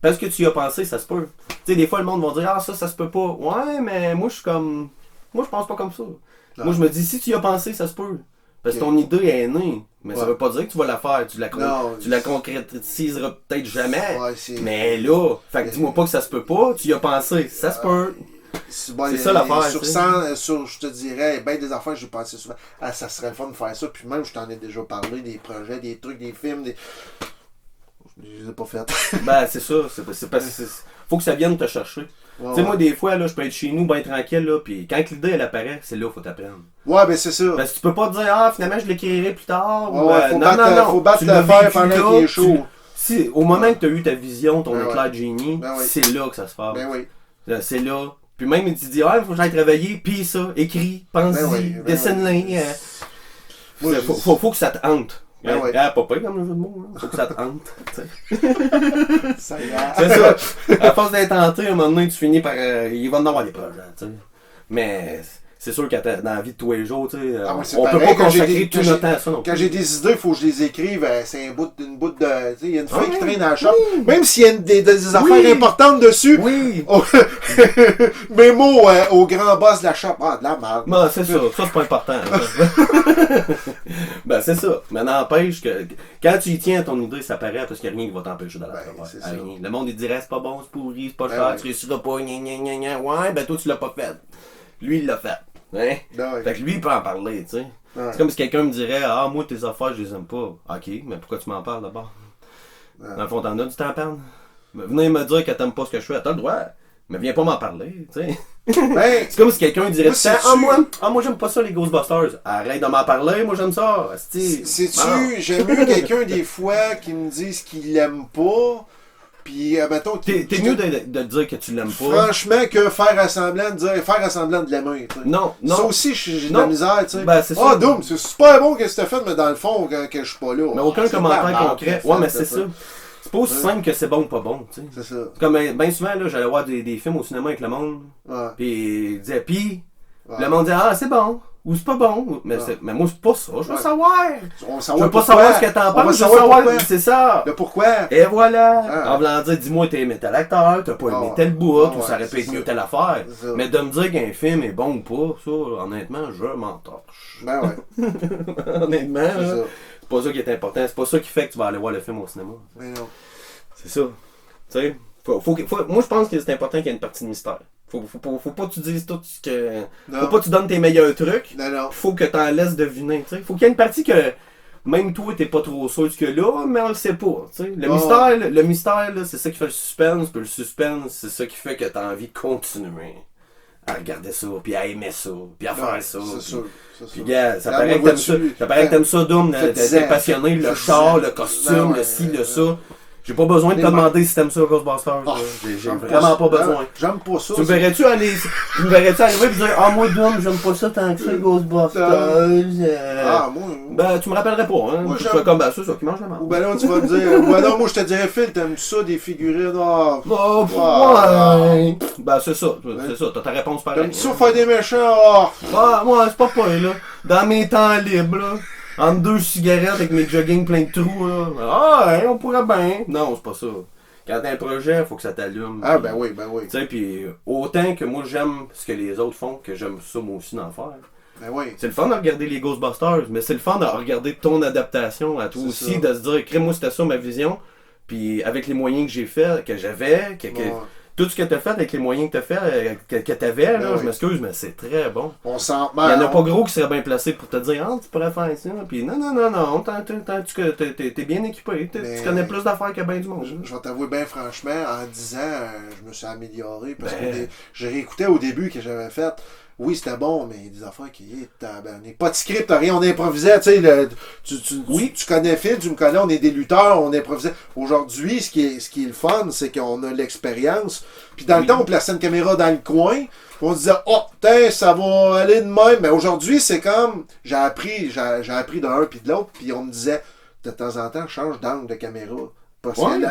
Parce que tu y as pensé, ça se peut. Tu sais, des fois, le monde va dire, ça se peut pas. Ouais, mais moi, je suis comme. Moi, je pense pas comme ça. Moi, je me dis, si tu y as pensé, ça se peut. Parce que ton idée est née. Mais ça veut pas dire que tu vas la faire. Tu la concrétiseras peut-être jamais. Mais là, fait que dis-moi pas que ça se peut pas. Tu y as pensé, ça se peut. C'est ça l'affaire. Je te dirais, ben des affaires, j'ai pensé souvent. Ah, ça serait le fun de faire ça. Puis même, je t'en ai déjà parlé, des projets, des trucs, des films. Je les ai pas fait. C'est ça. C'est parce que faut que ça vienne te chercher. Tu sais, moi, des fois, là, je peux être chez nous, bien tranquille, là, puis quand l'idée, elle apparaît, c'est là qu'il faut t'apprendre. Ouais, ben c'est ça. Parce que tu peux pas te dire, finalement, je l'écrirai plus tard. Faut battre le fer pendant qu'il est chaud. Au moment que tu as eu ta vision, ton éclair de génie, c'est là que ça se passe. Ben oui. C'est là. Puis même, tu te dis, il faut que j'aille travailler, puis ça, écris, pense-y, dessine-les. Faut que ça te hante. Pas comme le jeu de mots, hein. Faut que ça te hante. Ça y est. C'est ça. À force d'être hanté, à un moment donné, tu finis par. Il va en avoir des projets, tu sais. Mais c'est sûr que dans la vie de tous les jours, tu sais, on peut pas consacrer tout notre temps à ça. Quand j'ai des idées, il faut que je les écrive. C'est une bout de. Tu sais, il y a une feuille qui traîne dans la chambre. Même s'il y a des affaires importantes dessus. Oui. Mémo au grand boss de la shop. Ah, de la merde. C'est ça. Ça, c'est pas important. C'est ça. Mais n'empêche que quand tu y tiens à ton idée, ça paraît parce qu'il n'y a rien qui va t'empêcher d'aller travailler. Le monde, il dirait, c'est pas bon, c'est pourri, c'est pas cher, tu réussiras pas, Ouais, ben toi, tu l'as pas fait. Lui, il l'a fait. Hein? Fait que lui, il peut en parler, tu sais. C'est comme si quelqu'un me dirait, moi, tes affaires, je les aime pas. Ok, mais pourquoi tu m'en parles d'abord? Dans le fond, t'en as du temps à perdre. Venez me dire que t'aimes pas ce que je fais, t'as le droit. Mais viens pas m'en parler, tu sais. Ben, c'est comme si quelqu'un dirait moi, moi j'aime pas ça les Ghostbusters. Arrête de m'en parler, moi j'aime ça. Sais-tu, j'aime mieux quelqu'un des fois qui me dise qu'il l'aime pas. Puis, mettons... T'es mieux de dire que tu l'aimes pas. Franchement, que faire semblant de l'aimer. Non. Ça aussi, j'ai de la misère, tu sais. Ben, c'est ça. Doom, c'est super bon que c'était fait, mais dans le fond, quand je suis pas là. Mais aucun commentaire concret. Ouais, mais c'est ça. C'est pas aussi simple que c'est bon ou pas bon, tu sais. C'est ça. Comme bien souvent, là, j'allais voir des films au cinéma avec le monde. Ouais. Puis ils disaient, Ouais. le monde disait, ah, c'est bon. Ou c'est pas bon. Mais, mais moi, c'est pas ça. Je veux savoir. Je veux pas savoir ce que t'en penses. Je veux savoir. C'est ça. Le pourquoi. Et voilà. En voulant dire, dis-moi, t'as aimé tel acteur, t'as pas aimé tel bout, ou ça aurait pu être mieux telle affaire. Mais de me dire qu'un film est bon ou pas, ça, honnêtement, je m'en torche. Ben ouais. Honnêtement, c'est pas ça qui est important. C'est pas ça qui fait que tu vas aller voir le film au cinéma. Mais non. C'est ça. Tu sais, moi, je pense que c'est important qu'il y ait une partie de mystère. Faut pas que tu dises tout ce que... Non. Faut pas que tu donnes tes meilleurs trucs. Non. Faut que t'en laisses deviner, tu sais. Faut qu'il y ait une partie que... Même toi, t'es pas trop sûr de ce que là, mais on le sait pas, tu sais. Le mystère, là, c'est ça qui fait le suspense, puis le suspense, c'est ça qui fait que t'as envie de continuer à regarder ça, puis à aimer ça, puis à faire ça. C'est sûr. Puis gars, ça paraît que t'aimes ça. Ça paraît que t'aimes ça, Doom, t'es passionné, le char, le costume, le ci, le ça. J'ai pas besoin de te demander si t'aimes ça, Ghostbusters. J'ai vraiment pas besoin. J'aime pas ça. Tu me verrais-tu arriver et dire, ah, moi, Doom, j'aime pas ça tant que ça, Ghostbusters. Ah, moi. Ben, tu me rappellerais pas, hein. Moi, je fais comme, ben, ça qui mange la marde. Ou ben là, tu vas me dire, ou ben non, moi, je te dirais, Phil, t'aimes ça, des figurines, ouais. Ben, c'est ça. C'est ça. T'as ta réponse pareille. T'aimes ça faire des méchants, moi, c'est pas là. Dans mes temps libres, là. Entre 2 cigarettes avec mes jogging plein de trous, là. Ah, ouais, on pourrait bien. Non, c'est pas ça. Quand t'as un projet, faut que ça t'allume. Ah, ben oui. Tu sais, puis autant que moi j'aime ce que les autres font, que j'aime ça moi aussi d'en faire. Ben oui. C'est le fun de regarder les Ghostbusters, mais c'est le fun de regarder ton adaptation à toi aussi, ça. De se dire, crée-moi, c'était ça ma vision. Puis avec les moyens que j'ai fait, que j'avais, tout ce que t'as fait avec les moyens que t'as fait, que t'avais, là, je m'excuse, mais c'est très bon. On s'en... Il y en a pas gros qui seraient bien placés pour te dire, ah, tu pourrais faire ça. Puis non, t'es bien équipé, tu connais plus d'affaires que bien du monde. Je vais t'avouer bien franchement, en 10 ans, je me suis amélioré parce que j'ai réécouté au début que j'avais fait. Oui, c'était bon, mais des affaires qui étaient... Pas de script, rien, on improvisait, tu sais, tu connais Phil, tu me connais, on est des lutteurs, on improvisait. Aujourd'hui, ce qui est le fun, c'est qu'on a l'expérience. Puis dans le temps, on plaçait une caméra dans le coin, on se disait, oh, putain, ça va aller de même. Mais aujourd'hui, c'est comme, j'ai appris d'un puis de l'autre, puis on me disait, de temps en temps, change d'angle de caméra. Parce que la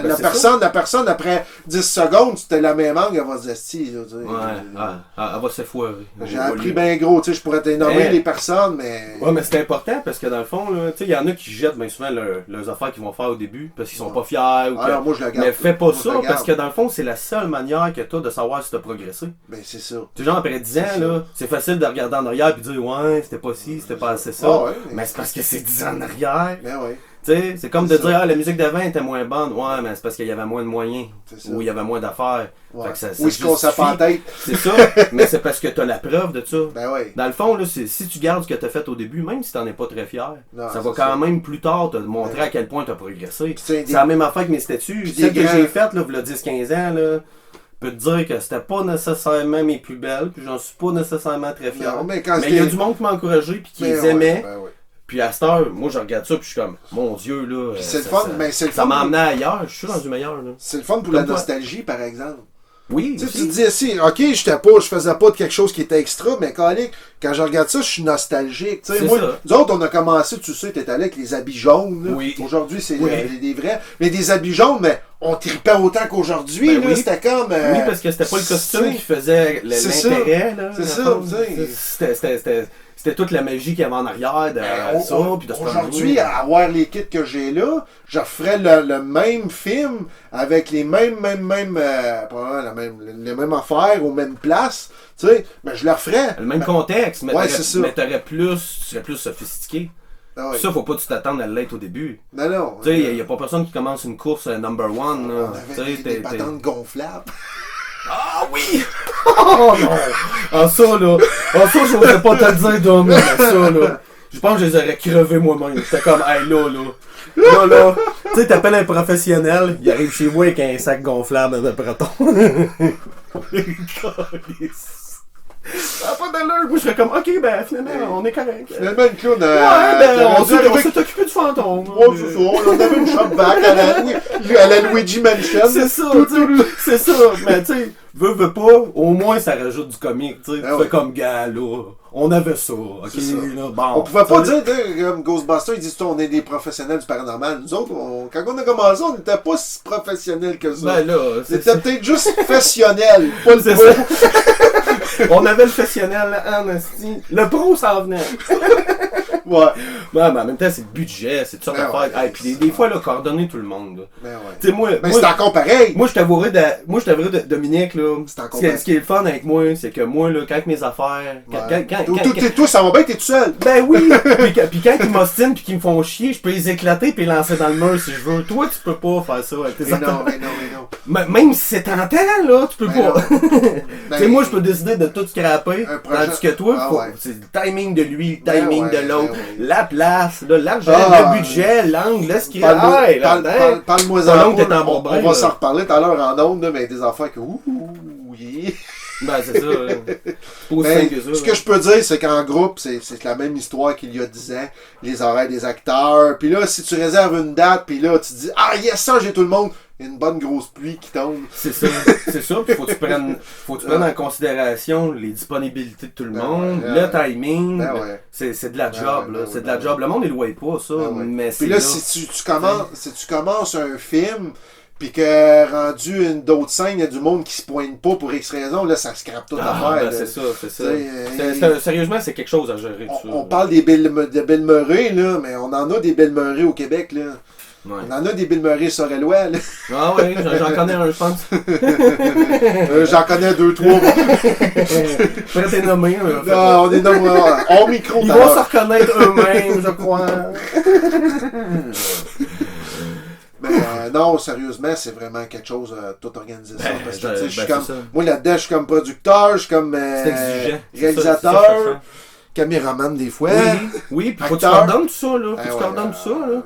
personne, après 10 secondes, c'était la même angle, elle va se dire, elle va s'effoirer. J'ai appris bien gros, tu sais, je pourrais te nommer les personnes, mais... Ouais, mais c'est important, parce que dans le fond, tu sais, il y en a qui jettent bien souvent leurs affaires qu'ils vont faire au début, parce qu'ils sont pas fiers, ou alors, moi, je le garde. Mais fais pas ça, parce que dans le fond, c'est la seule manière que tu as de savoir si tu as progressé. Ben, c'est ça. Tu sais, genre, après 10 ans, là, c'est facile de regarder en arrière et de dire, ouais, c'était pas ci, c'était pas assez ça. Mais c'est parce que c'est 10 ans en arrière. Ben oui. T'sais, c'est comme de dire, la musique d'avant était moins bonne. Ouais, mais c'est parce qu'il y avait moins de moyens. Ou il y avait moins d'affaires. Ouais. Ça ou ce qu'on s'appelle en tête. C'est ça, mais c'est parce que t'as la preuve de ça. Ben oui. Dans le fond, là, si tu gardes ce que t'as fait au début, même si t'en es pas très fier, ça va quand même plus tard te montrer à quel point t'as progressé. C'est la même affaire que mes statuts. Celle que j'ai faite, là, il y a 10-15 ans, là, je peux te dire que c'était pas nécessairement mes plus belles, puis j'en suis pas nécessairement très fier. Mais il y a du monde qui m'a encouragé, puis qui les aimait. Puis à cette heure, moi je regarde ça puis je suis comme, mon Dieu là, c'est le fun, mais c'est le fun. Ça m'a amené ailleurs, je suis rendu meilleur là. C'est le fun pour la nostalgie par exemple. Oui. Tu te dis si, ok, je faisais pas de quelque chose qui était extra, mais quand je regarde ça, je suis nostalgique. Tu sais, moi, nous autres, on a commencé, tu sais, t'es allé avec les habits jaunes. Là. Oui. Aujourd'hui, c'est des vrais. Mais des habits jaunes, mais on tripait autant qu'aujourd'hui. Ben c'était comme. Oui, parce que c'était pas le costume qui faisait l'intérêt. C'est ça, tu sais. C'était toute la magie qu'il y avait en arrière de ça, puis de ce aujourd'hui, à avoir les kits que j'ai là, je referais le même film avec les mêmes affaires aux mêmes places, tu sais, mais je le referais. Le même contexte, mais tu serais plus sophistiqué. Ah oui. Ça, faut pas que tu t'attendes à l'être au début. Non. Tu sais, il n'y a pas personne qui commence une course number one. Là. On avait des patentes gonflables. Ah oui! Oh non! Ah ça là! Ah ça, je voudrais pas te le dire, Dom, mais ça là! Je pense que je les aurais crevés moi-même. J'étais comme, hey là. Tu sais, t'appelles un professionnel, il arrive chez moi avec un sac gonflable de breton. Ça n'a pas d'allure. Moi, je serais comme, ok, ben finalement, on est correct. Finalement, le clown on s'est occupé du fantôme. Ouais, c'est ça. On avait une shop back à la Luigi Mansion. C'est ça, c'est ça. Mais tu sais, veux pas, au moins ça rajoute du comique. Tu sais, tu fais comme, gars, là, on avait ça. Ok, là, bon. On pouvait pas dire, comme Ghostbusters, ils disent, on est des professionnels du paranormal. Nous autres, quand on a commencé, on n'était pas si professionnels que ça. Ben là, c'était peut-être juste professionnel, pas le pro. On avait le professionnel, esti. Le pro s'en venait. Ouais. Mais en même temps, c'est le budget, c'est tout ça à faire. Ouais, puis des fois, là, coordonner tout le monde. Là. Ben ouais. Tu sais, moi, c'est encore pareil. Moi, je t'avouerais de Dominique, là. Ce qui est le fun avec moi, c'est que moi, là, quand mes affaires. Toi, ça va bien, t'es tout seul. Ben oui! Puis quand ils m'ostinent pis qu'ils me font chier, je peux les éclater pis les lancer dans le mur si je veux. Toi, tu peux pas faire ça avec tes affaires. Non. Même si c'est tentant, là, tu peux pas. Tu sais, moi, je peux décider de tout scraper. Tandis que toi, c'est le timing de lui, le timing de l'autre. La place, l'argent, le budget, l'angle, le script. Parle-moi en on va s'en reparler tout à l'heure en ondes, mais des affaires que yeah. Ben c'est ça. Ce que je peux dire, c'est qu'en groupe, c'est la même histoire qu'il y a 10 ans. Les horaires des acteurs. Puis là, si tu réserves une date, puis là, tu te dis, ah yes, ça, j'ai tout le monde. Il y a une bonne grosse pluie qui tombe. C'est ça. Puis faut que tu prennes en considération les disponibilités de tout le monde, le timing. C'est de la job, là. C'est de la job. Le monde, il ne le voit pas, ça. Mais puis là, si tu commences un film, puis que rendu une d'autres scènes, il y a du monde qui se pointe pas pour X raison, là, ça scrape toute l'affaire. C'est ça. Sérieusement, c'est quelque chose à gérer. On parle de Bill Murray, là, mais on en a des Bill Murray au Québec, là. Ouais. On en a des Bill Murray Sorellois, là. Ah oui, j'en connais un, je pense. J'en connais 2-3. Après, t'es nommé. Non, on est nommé hors micro. Ils vont se reconnaître eux-mêmes, je crois. Non, sérieusement, c'est vraiment quelque chose tout organisé ça. Parce que, je suis comme, moi, là-dedans, je suis comme producteur, je suis comme réalisateur, caméraman des fois. Oui, puis faut que tu coordonnes tout ça, là. Faut que tu coordonnes tout ça, là.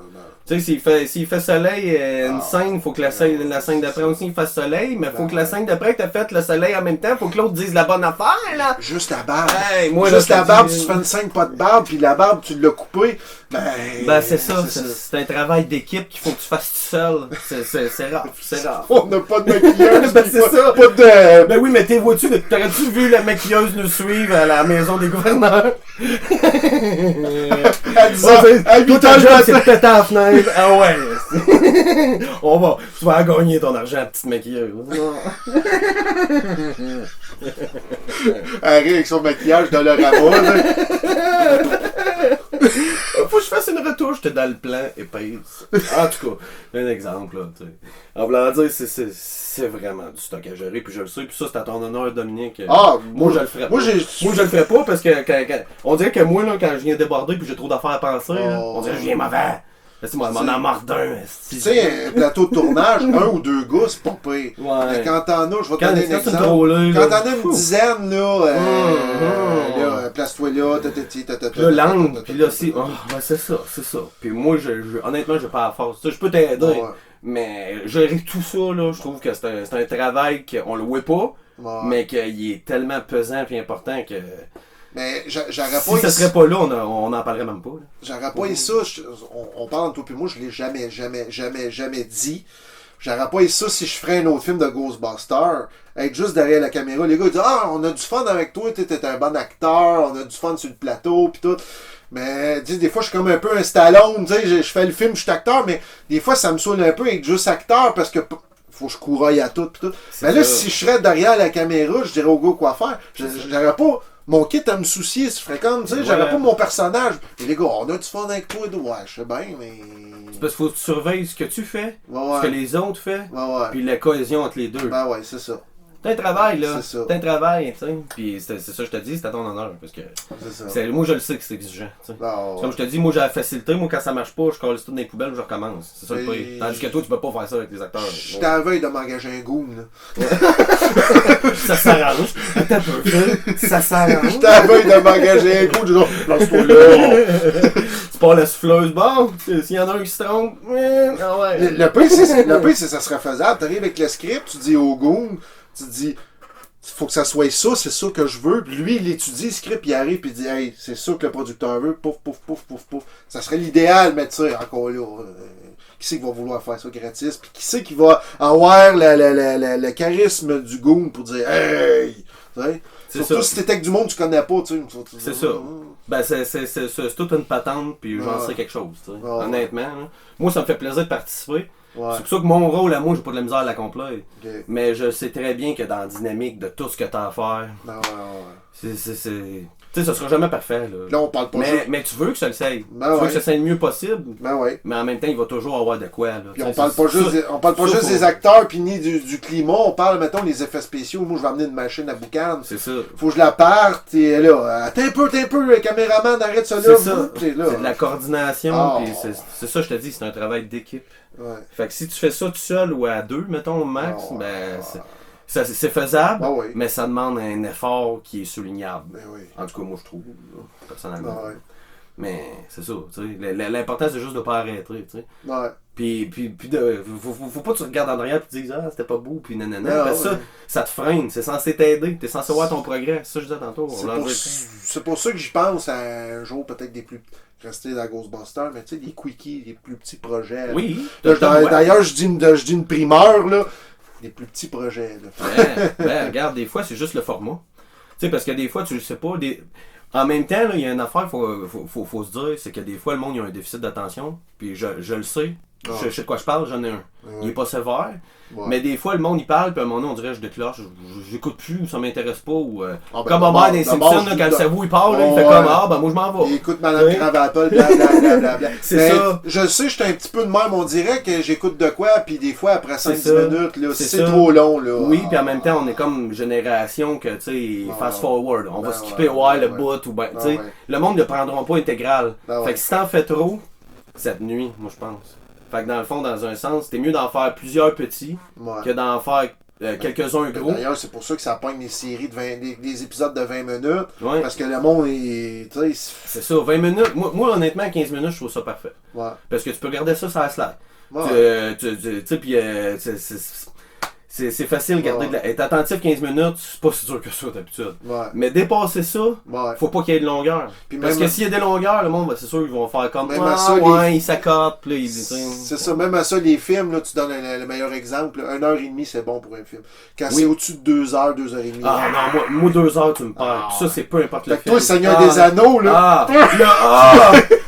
Tu sais, s'il fait soleil, une scène, il faut que la scène d'après aussi il fasse soleil, mais il faut que la scène d'après que t'as fait le soleil en même temps, faut que l'autre dise la bonne affaire, là. Juste la barbe. Juste la barbe, tu fais une scène pas de barbe, puis la barbe, tu l'as coupée. Ben, c'est ça. C'est un travail d'équipe qu'il faut que tu fasses tout seul. C'est rare. On n'a pas de maquilleuse. Ben, c'est ça. Pas de... Ben oui, mais t'es vois-tu, t'aurais-tu vu la maquilleuse nous suivre à la maison des gouverneurs? À 10 ans, à 8 ans, c'est de péter en fenêtre. Ah ouais. Tu vas gagner ton argent, petite maquilleuse. Harry avec son maquillage dans le rabat. Faut que je fasse une retouche, t'es dans le plan épaisse. En tout cas, un exemple, là, tu sais. En voulant dire, c'est vraiment du stock à gérer, puis je le sais, puis ça, c'est à ton honneur, Dominique. Moi, je le ferais pas. Moi, je le ferais pas parce que on dirait que moi, là, quand je viens déborder puis j'ai trop d'affaires à penser, on dirait que je viens mauvais. C'est moi, m'en en marre d'un. Tu sais, un plateau de tournage, 1 ou 2 gars, c'est pas pire. Mais quand t'en as, je vais te donner un exemple. Quand t'en as une dizaine, là, place-toi là, là, l'angle, puis là, c'est ça. Puis moi, honnêtement, j'ai pas la force. Je peux t'aider, mais gérer tout ça, là, je trouve que c'est un travail qu'on le voit pas, mais qu'il est tellement pesant et important que... Mais j'aurais pas si ça serait pas là, on n'en parlerait même pas. Là. J'aurais pas eu ça. On parle entre toi et moi, je l'ai jamais dit. J'aurais pas eu ça si je ferais un autre film de Ghostbusters. Être juste derrière la caméra. Les gars ils disent on a du fun avec toi, t'es un bon acteur, on a du fun sur le plateau pis tout. Mais des fois je suis comme un peu un Stallone, tu sais, je fais le film, je suis acteur, mais des fois ça me saoule un peu être juste acteur parce que faut que je couraille à tout pis tout. Mais là, si je serais derrière la caméra, je dirais au gars quoi faire. J'aurais pas mon kit à me soucier, c'est fréquent, tu sais, j'aurais pas mon personnage. Et les gars, on a du fun avec toi, ouais, je sais bien, mais... C'est parce qu'il faut que tu surveilles ce que tu fais, ce que les autres font, puis la cohésion entre les deux. Ben ouais, c'est ça. C'est un travail, là. C'est ça. C'est un travail, tu sais. Puis c'est ça, je te dis, c'est à ton honneur. Parce que C'est ça. moi, je le sais que c'est exigeant, tu sais. Ah, ouais. Comme je te dis, moi, j'ai la facilité. Moi, quand ça marche pas, je colle tout dans les poubelles, je recommence. C'est ça le Et- prix. Tandis que toi, tu peux pas faire ça avec les acteurs. J'étais à la veille de m'engager un goon, là. Ça s'arrange. Attends un peu, Phil. Ça s'arrange. J'étais à la veille de m'engager un goon, je dis, place-toi là. C'est pas la souffleuse. Bon, s'il y en a un qui se trompe, ah ouais. Le pire, c'est que ça serait faisable. T'arrives avec le script, tu dis au goon, tu dis, faut que ça soit ça, c'est ça que je veux. Puis lui, il étudie le script, il arrive, puis il dit, hey, c'est ça que le producteur veut, pouf, pouf, pouf, pouf, pouf. Ça serait l'idéal, mais tu sais, encore là, qui c'est qui va vouloir faire ça gratis, puis qui c'est qui va avoir le charisme du goon pour dire, hey, tu sais. C'est Surtout ça. si t'étais avec du monde que tu connais pas, tu sais. C'est ça. Ben, c'est toute une patente, puis j'en sais quelque chose, tu sais. Ouais. Honnêtement, là. Moi, ça me fait plaisir de participer. Ouais. C'est pour ça que mon rôle à moi, j'ai pas de la misère à l'accomplir. Ok. Mais je sais très bien que dans la dynamique de tout ce que t'as à faire, Non, ouais. tu sais, ça sera jamais parfait, là. Là, on parle pas Mais tu veux que ça le sait. Ben tu veux ouais. que ça soit le mieux possible, Ben ouais. mais en même temps, il va toujours avoir de quoi, là. Puis Tu on sais, parle pas juste des acteurs puis ni du climat, on parle, mettons, des effets spéciaux. Moi, je vais amener une machine à boucan. C'est ça. Faut que je la parte, et là, attends un peu, le caméraman, arrête ça là. C'est ça. Puis là. C'est de la coordination, Oh. puis c'est ça, je te dis, c'est un travail d'équipe. Ouais. Fait que si tu fais ça tout seul ou à deux, mettons, au max, Oh, ben, c'est faisable, Ben oui. mais ça demande un effort qui est soulignable. Ben oui. En tout cas, moi, je trouve, là, personnellement. Ben ouais. Mais c'est ça, tu sais. L'important, c'est juste de pas arrêter, tu sais. Ouais. Puis faut pas que tu regardes en arrière et tu dises, ah, c'était pas beau, puis nanana. Ah, Parce que ouais. ça te freine, c'est censé t'aider, t'es censé voir ton progrès. C'est ça que je disais tantôt. C'est pour ça que j'y pense à un jour, peut-être des plus. Rester dans Ghostbusters, mais tu sais, des quickies, des plus petits projets. Là. Oui, Là, d'ailleurs, je dis une primeur, là. Des plus petits projets, là. ben, regarde, des fois, c'est juste le format. Tu sais, parce que des fois, tu le sais pas. En même temps, là, il y a une affaire, faut se dire, c'est que des fois, le monde, il y a un déficit d'attention. Puis je le sais. Ah. Je sais de quoi je parle, j'en ai un. Il est pas sévère. Ouais. Mais des fois, le monde, il parle, puis à un moment donné, on dirait, je déclenche, j'écoute plus, ou ça m'intéresse pas. Ou, Ah, ben, comme Homer dans les d'abord, Simpsons, là, quand le cerveau, il parle, là, il Oh, fait ouais. comme, ah, ben moi, je m'en vais. Il écoute Madame Oui. Krabappel, blablabla. C'est ça. Je sais, je suis un petit peu de même. On dirait que j'écoute de quoi, puis des fois, après 5-10 ça. minutes, là, C'est c'est ça. trop long, là. Oui, puis en même temps, on est comme génération que, tu sais, fast forward. On va Ben skipper ouais, le ouais. bout, ou ben, Ben tu sais, ouais. le monde ne le prendra pas intégral. Ben Fait ouais. que si t'en fais trop, ça te nuit, moi, je pense. Fait que dans le fond, dans un sens, c'était mieux d'en faire plusieurs petits Ouais. que d'en faire quelques-uns gros. D'ailleurs, c'est pour ça que ça pogne des séries de 20, des épisodes de 20 minutes. Ouais. Parce que le monde est. Tu sais, C'est ça, 20 minutes. Moi, honnêtement, 15 minutes, je trouve ça parfait. ouais. Parce que tu peux regarder ça sur la slide. Ouais. Tu sais, puis c'est facile de garder être attentif 15 minutes, c'est pas si dur que ça d'habitude. Ouais. Mais dépasser ça, Ouais. faut pas qu'il y ait de longueur. Puis Parce même- que s'il y a des longueurs, le monde, c'est sûr, ils vont faire comme Même ah, à ça, ouais, ils s'accordent, puis là, ils C'est ça, même à ça, les films, là, tu donnes le meilleur exemple. 1h30, c'est bon pour un film. Quand Oui. c'est au-dessus de 2h, 2h30. Ah non, moi 2 heures, tu me perds. Puis ça, c'est peu importe le Fait que film. toi, Seigneur des Anneaux, là.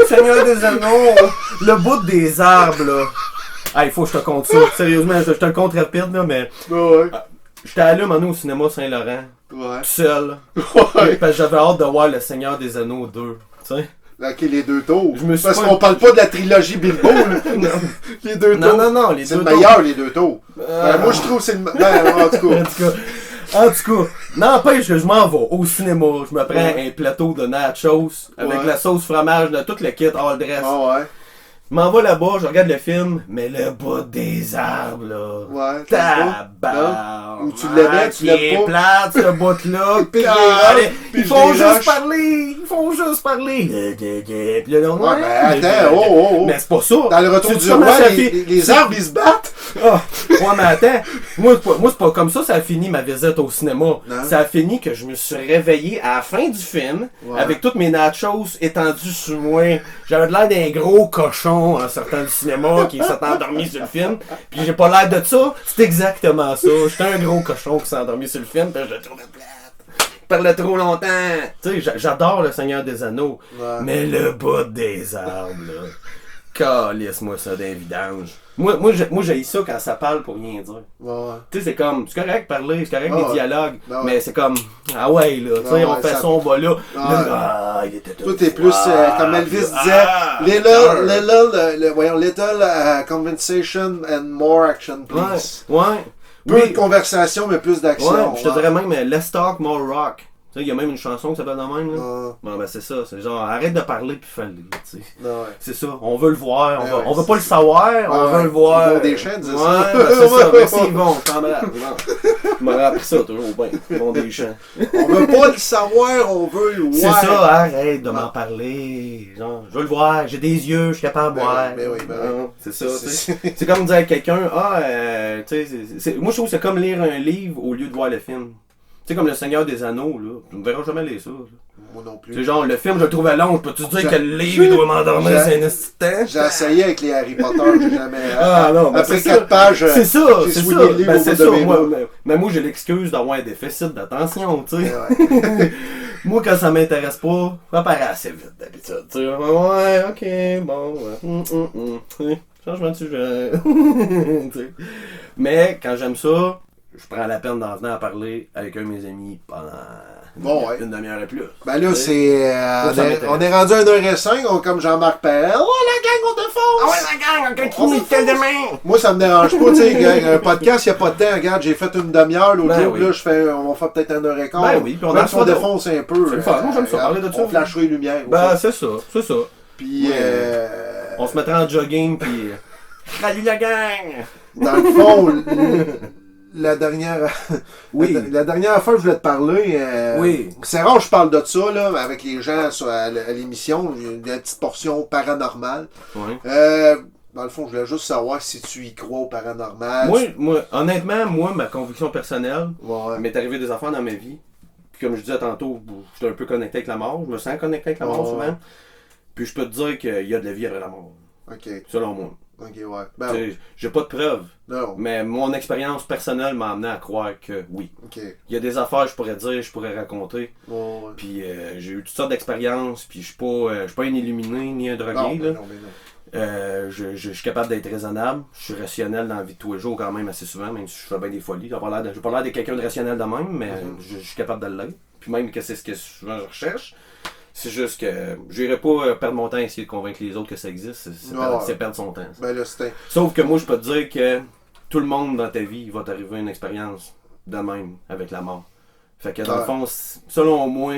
Seigneur des Anneaux, le bout des arbres, là. Ah, il faut que je te compte ça. Sérieusement, je te le compte rapide, là, mais Ouais. j'étais allé, maintenant au cinéma Saint-Laurent, Ouais. tout seul. Ouais. Parce que j'avais hâte de voir Le Seigneur des Anneaux 2. Tu sais? Ok, les deux tours. Je me suis Parce pas- qu'on parle pas de la trilogie Bilbo, là. Non. Les deux Non, tours. non, non, les C'est deux le tours. meilleur, les deux tours. Ah. Moi, je trouve que c'est le meilleur. En tout cas. En tout cas, n'empêche que je m'en vais au cinéma. Je me prends un plateau de nachos avec Ouais. la sauce fromage, de tout le kit, all dress. Ah ouais. Je m'en vais là-bas, je regarde le film, mais le bout des arbres, là. Ouais. t'aimes pas? Tabarnak. Ou tu l'aimais, tu l'aimes qui est pas? plate, ce bout-là. Pige des Allez, roches, ils pige font des juste roches. parler. Ils font juste parler. Puis là, Ouais, mais attends, oh. Mais c'est pas ça. Dans le retour Sais-tu du comment roi, ça les, fait- les arbres, ils se battent. Ah, ouais, mais attends. Moi, c'est pas comme ça a fini ma visite au cinéma. Non. Ça a fini que je me suis réveillé à la fin du film, Ouais. avec toutes mes nachos étendues sur moi. J'avais l'air d'un gros cochon en sortant du cinéma qui s'est endormi sur le film. Puis j'ai pas l'air de ça. C'est exactement ça. J'étais un gros cochon qui s'est endormi sur le film, puis je le trouvais plate. Je parlais trop longtemps. Tu sais, j'adore Le Seigneur des Anneaux. Ouais. Mais le bout des arbres, là. Calisse-moi ça d'un vidange. Moi, j'ai ça quand ça parle pour rien dire. Ouais. Tu sais, c'est comme, c'est correct parler, c'est correct Ah les ouais. dialogue, Ah ouais. mais c'est comme, ah ouais, là, tu sais, Ah ouais, on fait ça- ça, on va là. Ah Là, ouais. ah, il était Tout est plus, comme Elvis disait, little conversation and more action, please. Ouais. Peu de conversation, mais plus d'action. Ouais, je te dirais même Less Talk, More Rock. Tu sais, il y a même une chanson qui s'appelle de même. Là. Bon, ben c'est ça. C'est genre, arrête de parler puis fais-le. Tu sais. C'est ça. On veut le voir. On veut pas le savoir. On veut le voir. Ils vont des chaînes, c'est ça. Ouais, ben c'est ça. Merci, ils vont. Je t'en m'aurais appris ça toujours bien. Ils vont des chaînes. On veut pas le savoir, on veut le voir. C'est ça, arrête de m'en parler. Genre, je veux le voir. J'ai des yeux, je suis capable de voir. C'est ça. C'est comme dire à quelqu'un, tu sais, moi je trouve que c'est comme lire un livre au lieu de voir le film. Tu sais, comme Le Seigneur des Anneaux, là. Tu me verras jamais lire ça. Là. Moi non plus. C'est genre, le film, je le trouvais long. Peux-tu dire que le livre, il doit m'endormir, c'est un instant? J'ai essayé avec les Harry Potter, j'ai jamais. Non, après 4 pages, c'est ça, j'ai c'est souillé ça. le livre au bout C'est de ça. mes bras. Mais moi, j'ai l'excuse d'avoir un déficit d'attention, tu sais. Moi, quand ça m'intéresse pas, ça paraît assez vite d'habitude. Tu sais, ouais, ok, bon, ouais. Changement de sujet. Mais quand j'aime ça, je prends la peine d'en venir à parler avec un de mes amis pendant une demi-heure et plus. Ben là, c'est. On est rendu à 1h05, comme Jean-Marc Perel. Oh, la gang, on te fonce! Ah ouais, la gang, on continue demain! Moi, ça me dérange pas, tu sais. Un podcast, il n'y a pas de temps. Regarde, j'ai fait une demi-heure. L'autre jour, là, on va faire peut-être 1h15. Ben oui, puis on même si on défonce un peu. C'est le fun, moi j'aime ça, parler de ça. On flasherait les lumières. Ben, c'est ça. Puis. On se mettra en jogging, puis. Salut la gang! Dans le fond, la dernière affaire que je voulais te parler, c'est rare que je parle de ça là, avec les gens à l'émission, une petite portion paranormale. Dans le fond, je voulais juste savoir si tu y crois au paranormal. Moi, honnêtement, ma conviction personnelle, m'est arrivé des affaires dans ma vie. Puis comme je disais tantôt, je suis un peu connecté avec la mort, je me sens connecté avec la mort souvent. Puis je peux te dire qu'il y a de la vie après la mort. Selon moi. J'ai pas de preuves. Mais mon expérience personnelle m'a amené à croire que oui. Il y a des affaires que je pourrais dire, je pourrais raconter. Puis j'ai eu toutes sortes d'expériences, puis je suis pas un illuminé ni un drogué. Je suis capable d'être raisonnable, je suis rationnel dans la vie de tous les jours quand même assez souvent, même si je fais bien des folies. J'ai pas l'air de quelqu'un de rationnel de même, mais je suis capable de l'être. Puis même que c'est ce que souvent je recherche. C'est juste que j'irais pas perdre mon temps à essayer de convaincre les autres que ça existe. C'est perdre son temps. Sauf que moi, je peux te dire que tout le monde dans ta vie, il va t'arriver une expérience de même avec la mort. Fait que dans le fond, selon moi,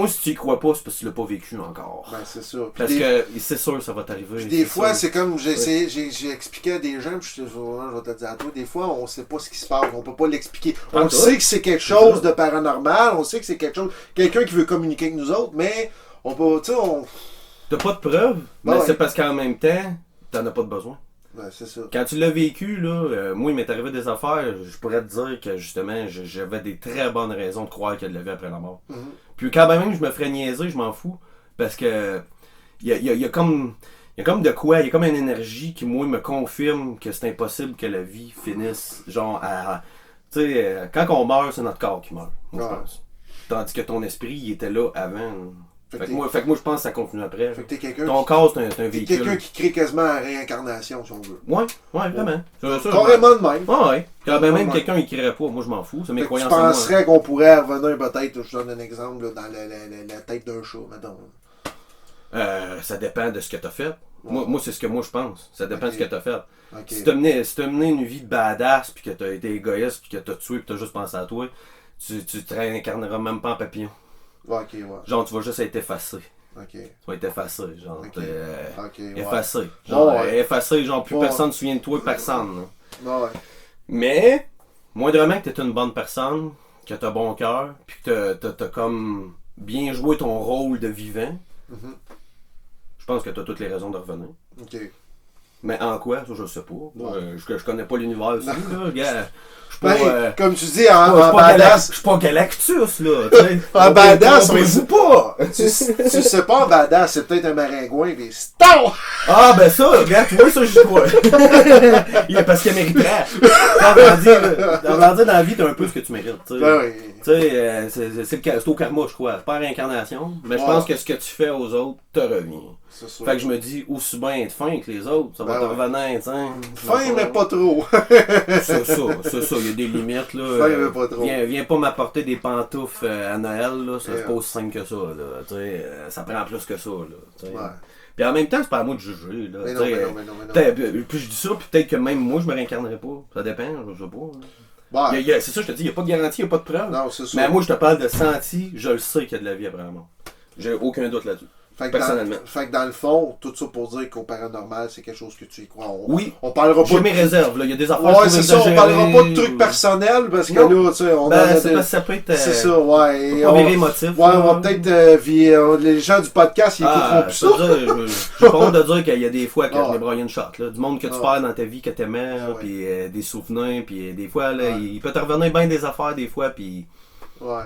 si tu y crois pas, c'est parce que tu l'as pas vécu encore. C'est ça. Parce que c'est sûr que ça va t'arriver. Des fois, c'est comme j'ai expliqué à des gens, puis je vais te dire à toi, des fois, on sait pas ce qui se passe, on peut pas l'expliquer. On sait que c'est quelque chose de paranormal, on sait que c'est quelqu'un qui veut communiquer avec nous autres, mais on peut, tu sais, T'as pas de preuves, mais c'est parce qu'en même temps, t'en as pas de besoin. C'est ça. Quand tu l'as vécu, là, moi, il m'est arrivé des affaires, je pourrais te dire que justement, j'avais des très bonnes raisons de croire qu'il y a de la vie après la mort. Puis quand même, je me ferais niaiser, je m'en fous. Parce que il y a comme de quoi, il y a comme une énergie qui, moi, me confirme que c'est impossible que la vie finisse. Genre, tu sais, quand on meurt, c'est notre corps qui meurt, moi, je pense. Tandis que ton esprit, il était là avant. Fait que moi, je pense que ça continue après. Fait que t'es quelqu'un ton corps, c'est un véhicule. T'es quelqu'un qui crée quasiment à la réincarnation, si on veut. Ouais, vraiment. Carrément de même. Ouais. Quand même quelqu'un il créerait pas, moi je m'en fous. C'est mes croyances. Tu penserais qu'on pourrait revenir peut-être, je donne un exemple, là, dans la tête d'un chat, mettons. Ça dépend de ce que t'as fait. Moi, c'est ce que moi je pense. Ça dépend de ce que t'as fait. Si t'as mené une vie de badass, puis que t'as été égoïste, puis que t'as tué, puis t'as juste pensé à toi, tu te réincarneras même pas en papillon. Genre, tu vas juste être effacé. Tu vas être effacé, genre. Effacé. Genre, effacé, genre, plus personne ne se souvient de toi, personne. Mais, moindrement que t'es une bonne personne, que t'as bon cœur, puis que t'as comme bien joué ton rôle de vivant, je pense que t'as toutes les raisons de revenir. Mais en quoi, ça je sais pas. Je connais pas l'univers aussi, là. Je suis pas. Comme tu dis, en badass. Je suis pas Galactus, là. En badass, on joue pas! Tu sais pas en badass, c'est peut-être un maringouin, mais stop! Ah, ben ça, regarde, tu vois, ça, je crois. Parce qu'il mériterait. Dans la vie, t'as un peu ce que tu mérites. Tu Tu sais, c'est au karma, je crois. C'est pas la réincarnation. Mais je pense que ce que tu fais aux autres te revient. C'est sûr. Fait que je me dis, aussi bien être fin que les autres. Ça va te revenir, tu sais. Fin, mais pas trop. C'est ça. Il y a des limites, là. Fin, mais pas trop. Viens pas m'apporter des pantoufles à Noël, là. C'est pas aussi simple que ça, là. Tu sais, ça prend plus que ça, là. Ouais. Puis en même temps, c'est pas à moi de juger, là. Mais non. Puis je dis ça, puis peut-être que même moi, je me réincarnerai pas. Ça dépend, je sais pas. Ouais. C'est ça, je te dis, il n'y a pas de garantie, il n'y a pas de preuve. Non, c'est ça. Mais moi, je te parle de senti, je le sais qu'il y a de la vie après la mort. J'ai aucun doute là-dessus. Personnellement. Fait que dans le fond, tout ça pour dire qu'au paranormal, c'est quelque chose que tu y crois. Oui. On parlera pas. J'ai mes réserves, là. Il y a des affaires. Ouais, c'est ça. On parlera pas de trucs personnels parce que là, tu sais, on a. Ça peut être. C'est ça, ouais. Pas virer émotif. Ouais, on va peut-être. Les gens du podcast, ils écouteront plus ça. J'ai pas honte de dire qu'il y a des fois que je me broyais une shot, là. Du monde que tu perds dans ta vie, que t'aimais, puis des souvenirs, puis des fois, là, il peut te revenir bien des affaires, des fois, puis.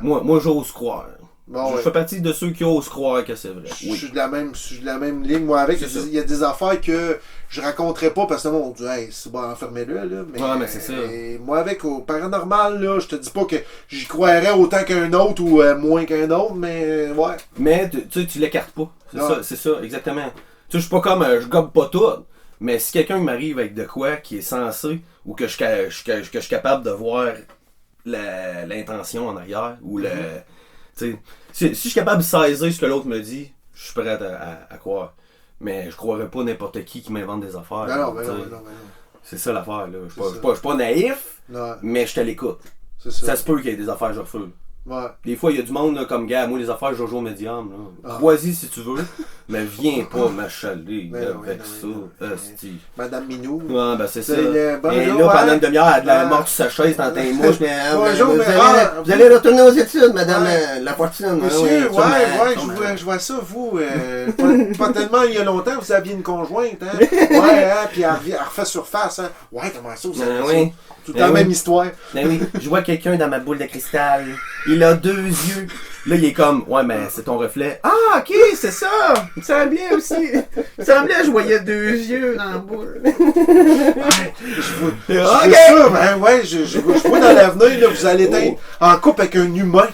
Moi, j'ose croire. Bon, je fais partie de ceux qui osent croire que c'est vrai. Je suis de la même ligne, moi, avec. Il y a des affaires que je raconterais pas parce que on dit, hey, c'est bon, enfermez-le, là. Mais c'est ça. Moi, avec, au paranormal, là, je te dis pas que j'y croirais autant qu'un autre ou moins qu'un autre, mais ouais. Mais, tu l'écartes pas. C'est ça, exactement. Tu sais, je suis pas comme, je gobe pas tout. Mais si quelqu'un m'arrive avec de quoi qui est censé, ou que je suis capable de voir l'intention en arrière, ou si je suis capable de saisir ce que l'autre me dit, je suis prêt à croire. Mais je croirais pas n'importe qui m'invente des affaires. Non. C'est ça l'affaire, là. Je suis pas naïf, mais je te l'écoute. Ça se peut qu'il y ait des affaires que je refuse. Ouais. Des fois, il y a du monde là, comme gars, moi les affaires Jojo Médium, là. Crois-y si tu veux, mais viens pas m'achaler avec ça. Madame Minou. Ouais, ben c'est ça. Bonjour, et là, pendant une demi-heure, elle a de la mort sur sa chaise dans tes mouches. Bonjour, vous allez retourner aux études, madame la fortune. Monsieur, je vois ça, vous. Pas tellement il y a longtemps, vous aviez une conjointe, hein. Ouais, hein, puis elle refait surface, hein. Ouais, comment ça, vous avez ça? Tout la même histoire. Ben oui, je vois quelqu'un dans ma boule de cristal. Il a 2 yeux. Là, il est comme, ouais, mais c'est ton reflet. Ah, ok, c'est ça. Il me semblait aussi. Il me semblait que je voyais 2 yeux dans la boule. C'est ça, ben ouais, je vois dans l'avenir, là, vous allez être en couple avec un humain.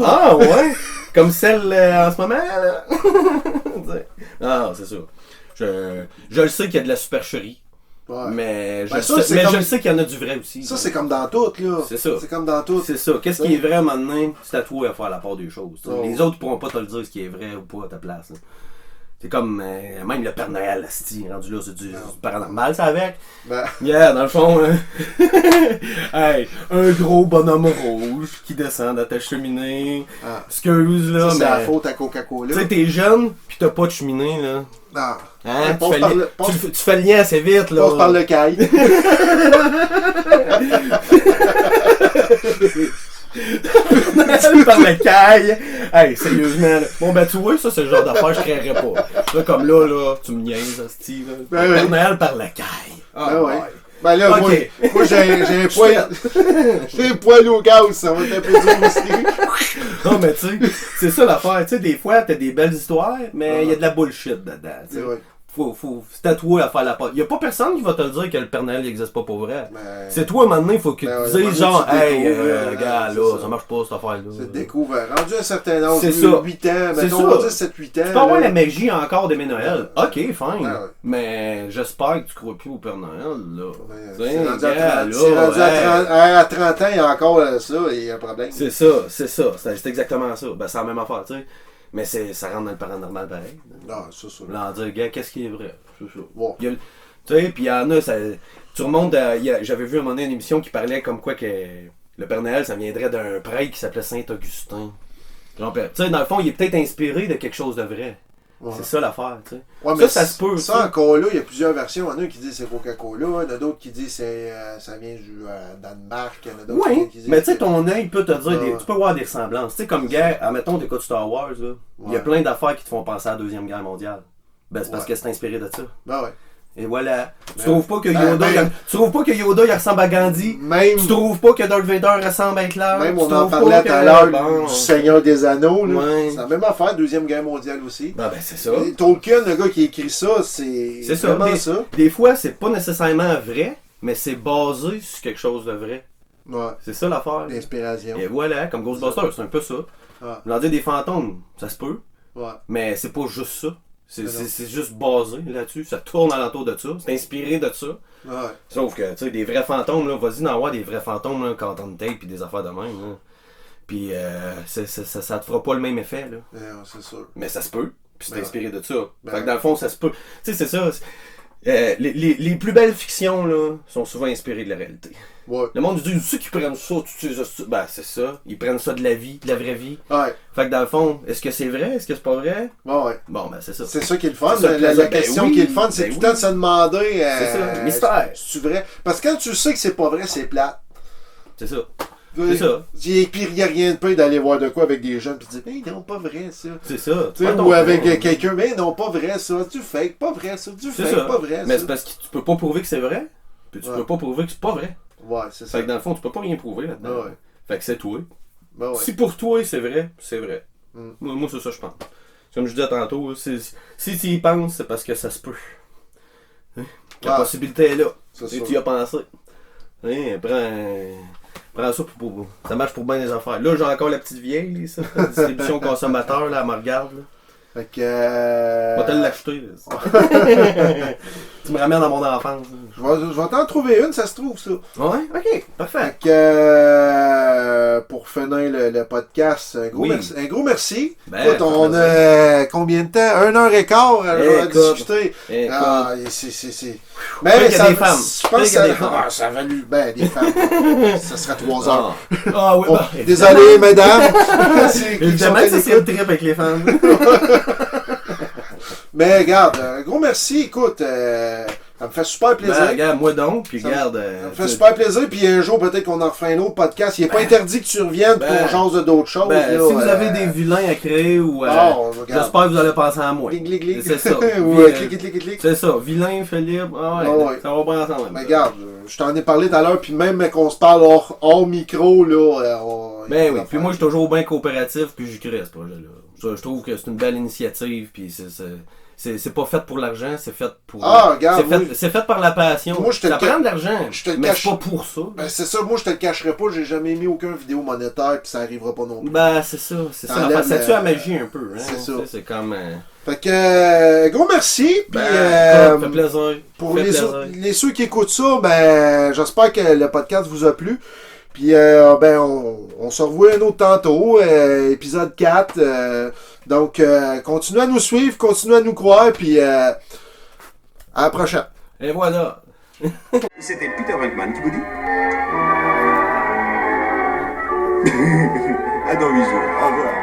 Ah, ouais. Comme celle en ce moment, là. Ah, c'est ça. Je le sais qu'il y a de la supercherie. Ouais. Mais je sais qu'il y en a du vrai aussi. Ça, c'est comme dans tout, là. C'est ça. C'est comme dans tout. C'est ça. Qu'est-ce qui est vrai maintenant, c'est à toi à faire la part des choses. Les autres pourront pas te le dire ce qui est vrai ou pas à ta place. Là. C'est comme même le Père Noël, rendu là, c'est du paranormal, ça avec. Yeah, dans le fond, hey, un gros bonhomme rouge qui descend dans ta cheminée. Excuse, là, ça, c'est la faute à Coca-Cola. Tu sais, t'es jeune, pis t'as pas de cheminée, là. Non. Hein? Tu fais le lien assez vite, là. On se parle de caille. Par le caille. Hey, sérieusement, là. Bon, ben, tu vois, ça, c'est le genre d'affaire que je créerais pas. Là, comme là, tu me niaises, Steve. Père Noël par la caille. Ben là, okay. moi j'ai un poil. J'ai un poil au gaz, ça va être un peu dur aussi. Non, mais tu sais, c'est ça l'affaire. Tu sais, des fois, t'as des belles histoires, mais il y a de la bullshit dedans. Tu sais. C'est à toi à faire la part. Il n'y a pas personne qui va te le dire que le Père Noël n'existe pas pour vrai. C'est toi, maintenant, il faut que tu dises genre, hey, gars, là, ça marche pas cette affaire-là. C'est découvert. Rendu à un certain âge, 8 ans, mettons 10, 7, 8 ans. Tu peux avoir la magie encore d'aimer Noël. Ok, fine. Mais j'espère que tu crois plus au Père Noël, là. C'est rendu à 30 ans, il y a encore ça, et il y a un problème. C'est ça. C'est exactement ça. Ben, c'est la même affaire, tu sais. Mais ça rentre dans le paranormal pareil. Non, c'est ça. Là, on dit, gars, qu'est-ce qui est vrai? C'est ça. Bon. Tu sais, puis il y en a, tu remontes j'avais vu un moment donné une émission qui parlait comme quoi que le Père Noël, ça viendrait d'un prêtre qui s'appelait Saint-Augustin. Tu sais, dans le fond, il est peut-être inspiré de quelque chose de vrai. Ouais. C'est ça l'affaire, tu sais. Ouais, ça se peut. Ça, encore là, il y a plusieurs versions. Il y en a qui disent c'est Coca-Cola, il y en a d'autres qui disent ça vient du Danemark, il y en a d'autres qui disent. Mais tu sais, ton œil peut te dire, tu peux voir des ressemblances. Tu sais, comme gars, admettons, t'écoutes Star Wars, là, il y a plein d'affaires qui te font penser à la Deuxième Guerre mondiale. Ben, c'est parce que c'est inspiré de ça. Ben ouais. Et voilà. Tu trouves pas que Yoda il ressemble à Gandhi? Même, tu trouves pas que Darth Vader ressemble à Hitler? Même on en parlait tout à l'heure du Seigneur des Anneaux. C'est la même affaire, Deuxième Guerre mondiale aussi. Ben c'est ça. Et Tolkien, le gars qui écrit ça, c'est vraiment ça. Des fois, c'est pas nécessairement vrai, mais c'est basé sur quelque chose de vrai. Ouais. C'est ça l'affaire. L'inspiration. Et voilà, comme Ghostbusters, c'est un peu ça. Ouais. Voulant dire des fantômes, ça se peut, Ouais. mais c'est pas juste ça. Mais non. C'est juste basé là-dessus. Ça tourne alentour de ça. C'est inspiré de ça. Ouais. Sauf que, tu sais, des vrais fantômes, là, vas-y d'en avoir des vrais fantômes là, quand on tape pis des affaires de même. Là. Puis ça te fera pas le même effet. Là. Ouais, c'est sûr. Mais ça se peut. Puis c'est Ben inspiré de ça. Ben Fait que dans le fond, ça se peut. Tu sais, c'est ça. Les plus belles fictions là, sont souvent inspirées de la réalité. Ouais. Le monde dit ceux qui prennent ça, ben c'est ça. Ils prennent ça de la vie, de la vraie vie. Ouais. Fait que dans le fond, est-ce que c'est vrai? Est-ce que c'est pas vrai? Ouais. Bon, ben c'est ça. C'est ça qui est le fun. C'est ça, La ben question oui, qui est le fun, c'est ben tout le temps de se demander. C'est ça, mystère. C'est vrai. Parce que quand tu sais que c'est pas vrai, c'est plate. C'est ça. C'est ça. Et puis il n'y a rien de pire d'aller voir de quoi avec des jeunes et dire mais non, pas vrai ça. C'est ça. Tu sais, ou avec quelqu'un, mais non, pas vrai ça. Du fake, pas vrai ça. Du C'est fake, ça. pas vrai Mais ça. c'est parce que tu peux pas prouver que c'est vrai. Puis tu Ouais. peux pas prouver que c'est pas vrai. Ouais, c'est ça. Fait que dans le fond, tu peux pas rien prouver là-dedans. Ah ouais. Fait que c'est toi. Ben ouais. Si pour toi c'est vrai, c'est vrai. Mm. Moi c'est ça je pense. Comme je disais tantôt, si tu y penses, c'est parce que ça se peut. Hein? La Ah. possibilité est là. C'est Et sûr. tu y as pensé. Hein, prends ça pour. Ça marche pour bien les affaires. Là, j'ai encore la petite vieille, ça. La distribution consommateur, là, elle me regarde. Là. Fait que. Je vais te l'acheter. Là. Tu me ramènes dans mon enfance. Là. Je vais t'en trouver une, ça se trouve ça. Ouais, ok, parfait. Fait que, pour finir le podcast, Oui. un gros merci. Ben, Écoute, on a combien de temps? 1h15 à Écoute. discuter. Écoute. Ah, c'est. Fait Mais qu'il y a des femmes. je pense que Fait qu'il y a des ça, femmes. ça a valu. Ben, des femmes. Ça serait 3 heures. Ah oui, Oh, bah, désolé, mesdames. C'est- Évidemment qui que sont à ça serait le l'écoute. trip avec les femmes. Mais regarde, un gros merci. Écoute, ça me fait super plaisir. Ben, regarde, moi donc, puis Ça regarde. Ça me fait super plaisir, puis un jour peut-être qu'on en refera un autre podcast. Il n'est pas interdit que tu reviennes pour ben, qu'on jase de d'autres choses. Ben, là, si vous avez des vilains à créer ou. Ah, on regarde. J'espère que vous allez penser à moi. Clic, clic, clic. C'est ça. Ou Puis, clic, clic, clic, clic. C'est ça. Vilain, Philippe. Ah ouais, Ah ouais. ça va pas ensemble. Mais regarde, je t'en ai parlé tout à l'heure, puis même qu'on se parle hors micro, là. Ben oui, puis moi je suis toujours bien coopératif, puis j'y crée à ce projet-là. Je trouve que c'est une belle initiative, puis c'est pas fait pour l'argent, c'est fait pour. Ah, regarde, c'est fait par la passion. Moi, je te ça le prend de l'argent, je te le mais cache. c'est pas pour ça. Ben, c'est ça, moi je te le cacherai pas, j'ai jamais mis aucune vidéo monétaire, puis ça arrivera pas non plus. Ben c'est ça, c'est ça. T'enlèves Enfin, ça tue le- la magie un peu. Hein? c'est ça. Tu sais, c'est comme. Fait que, gros merci, puis Ben, ça fait plaisir. pour Fait les, plaisir. les ceux qui écoutent ça, ben, j'espère que le podcast vous a plu. Puis, ben, on se revoit un autre tantôt, épisode 4. Donc, continuez à nous suivre, continuez à nous croire, puis à la prochaine. Et voilà. C'était Peter Venkman qui vous dit à dans 8 jours. Au revoir.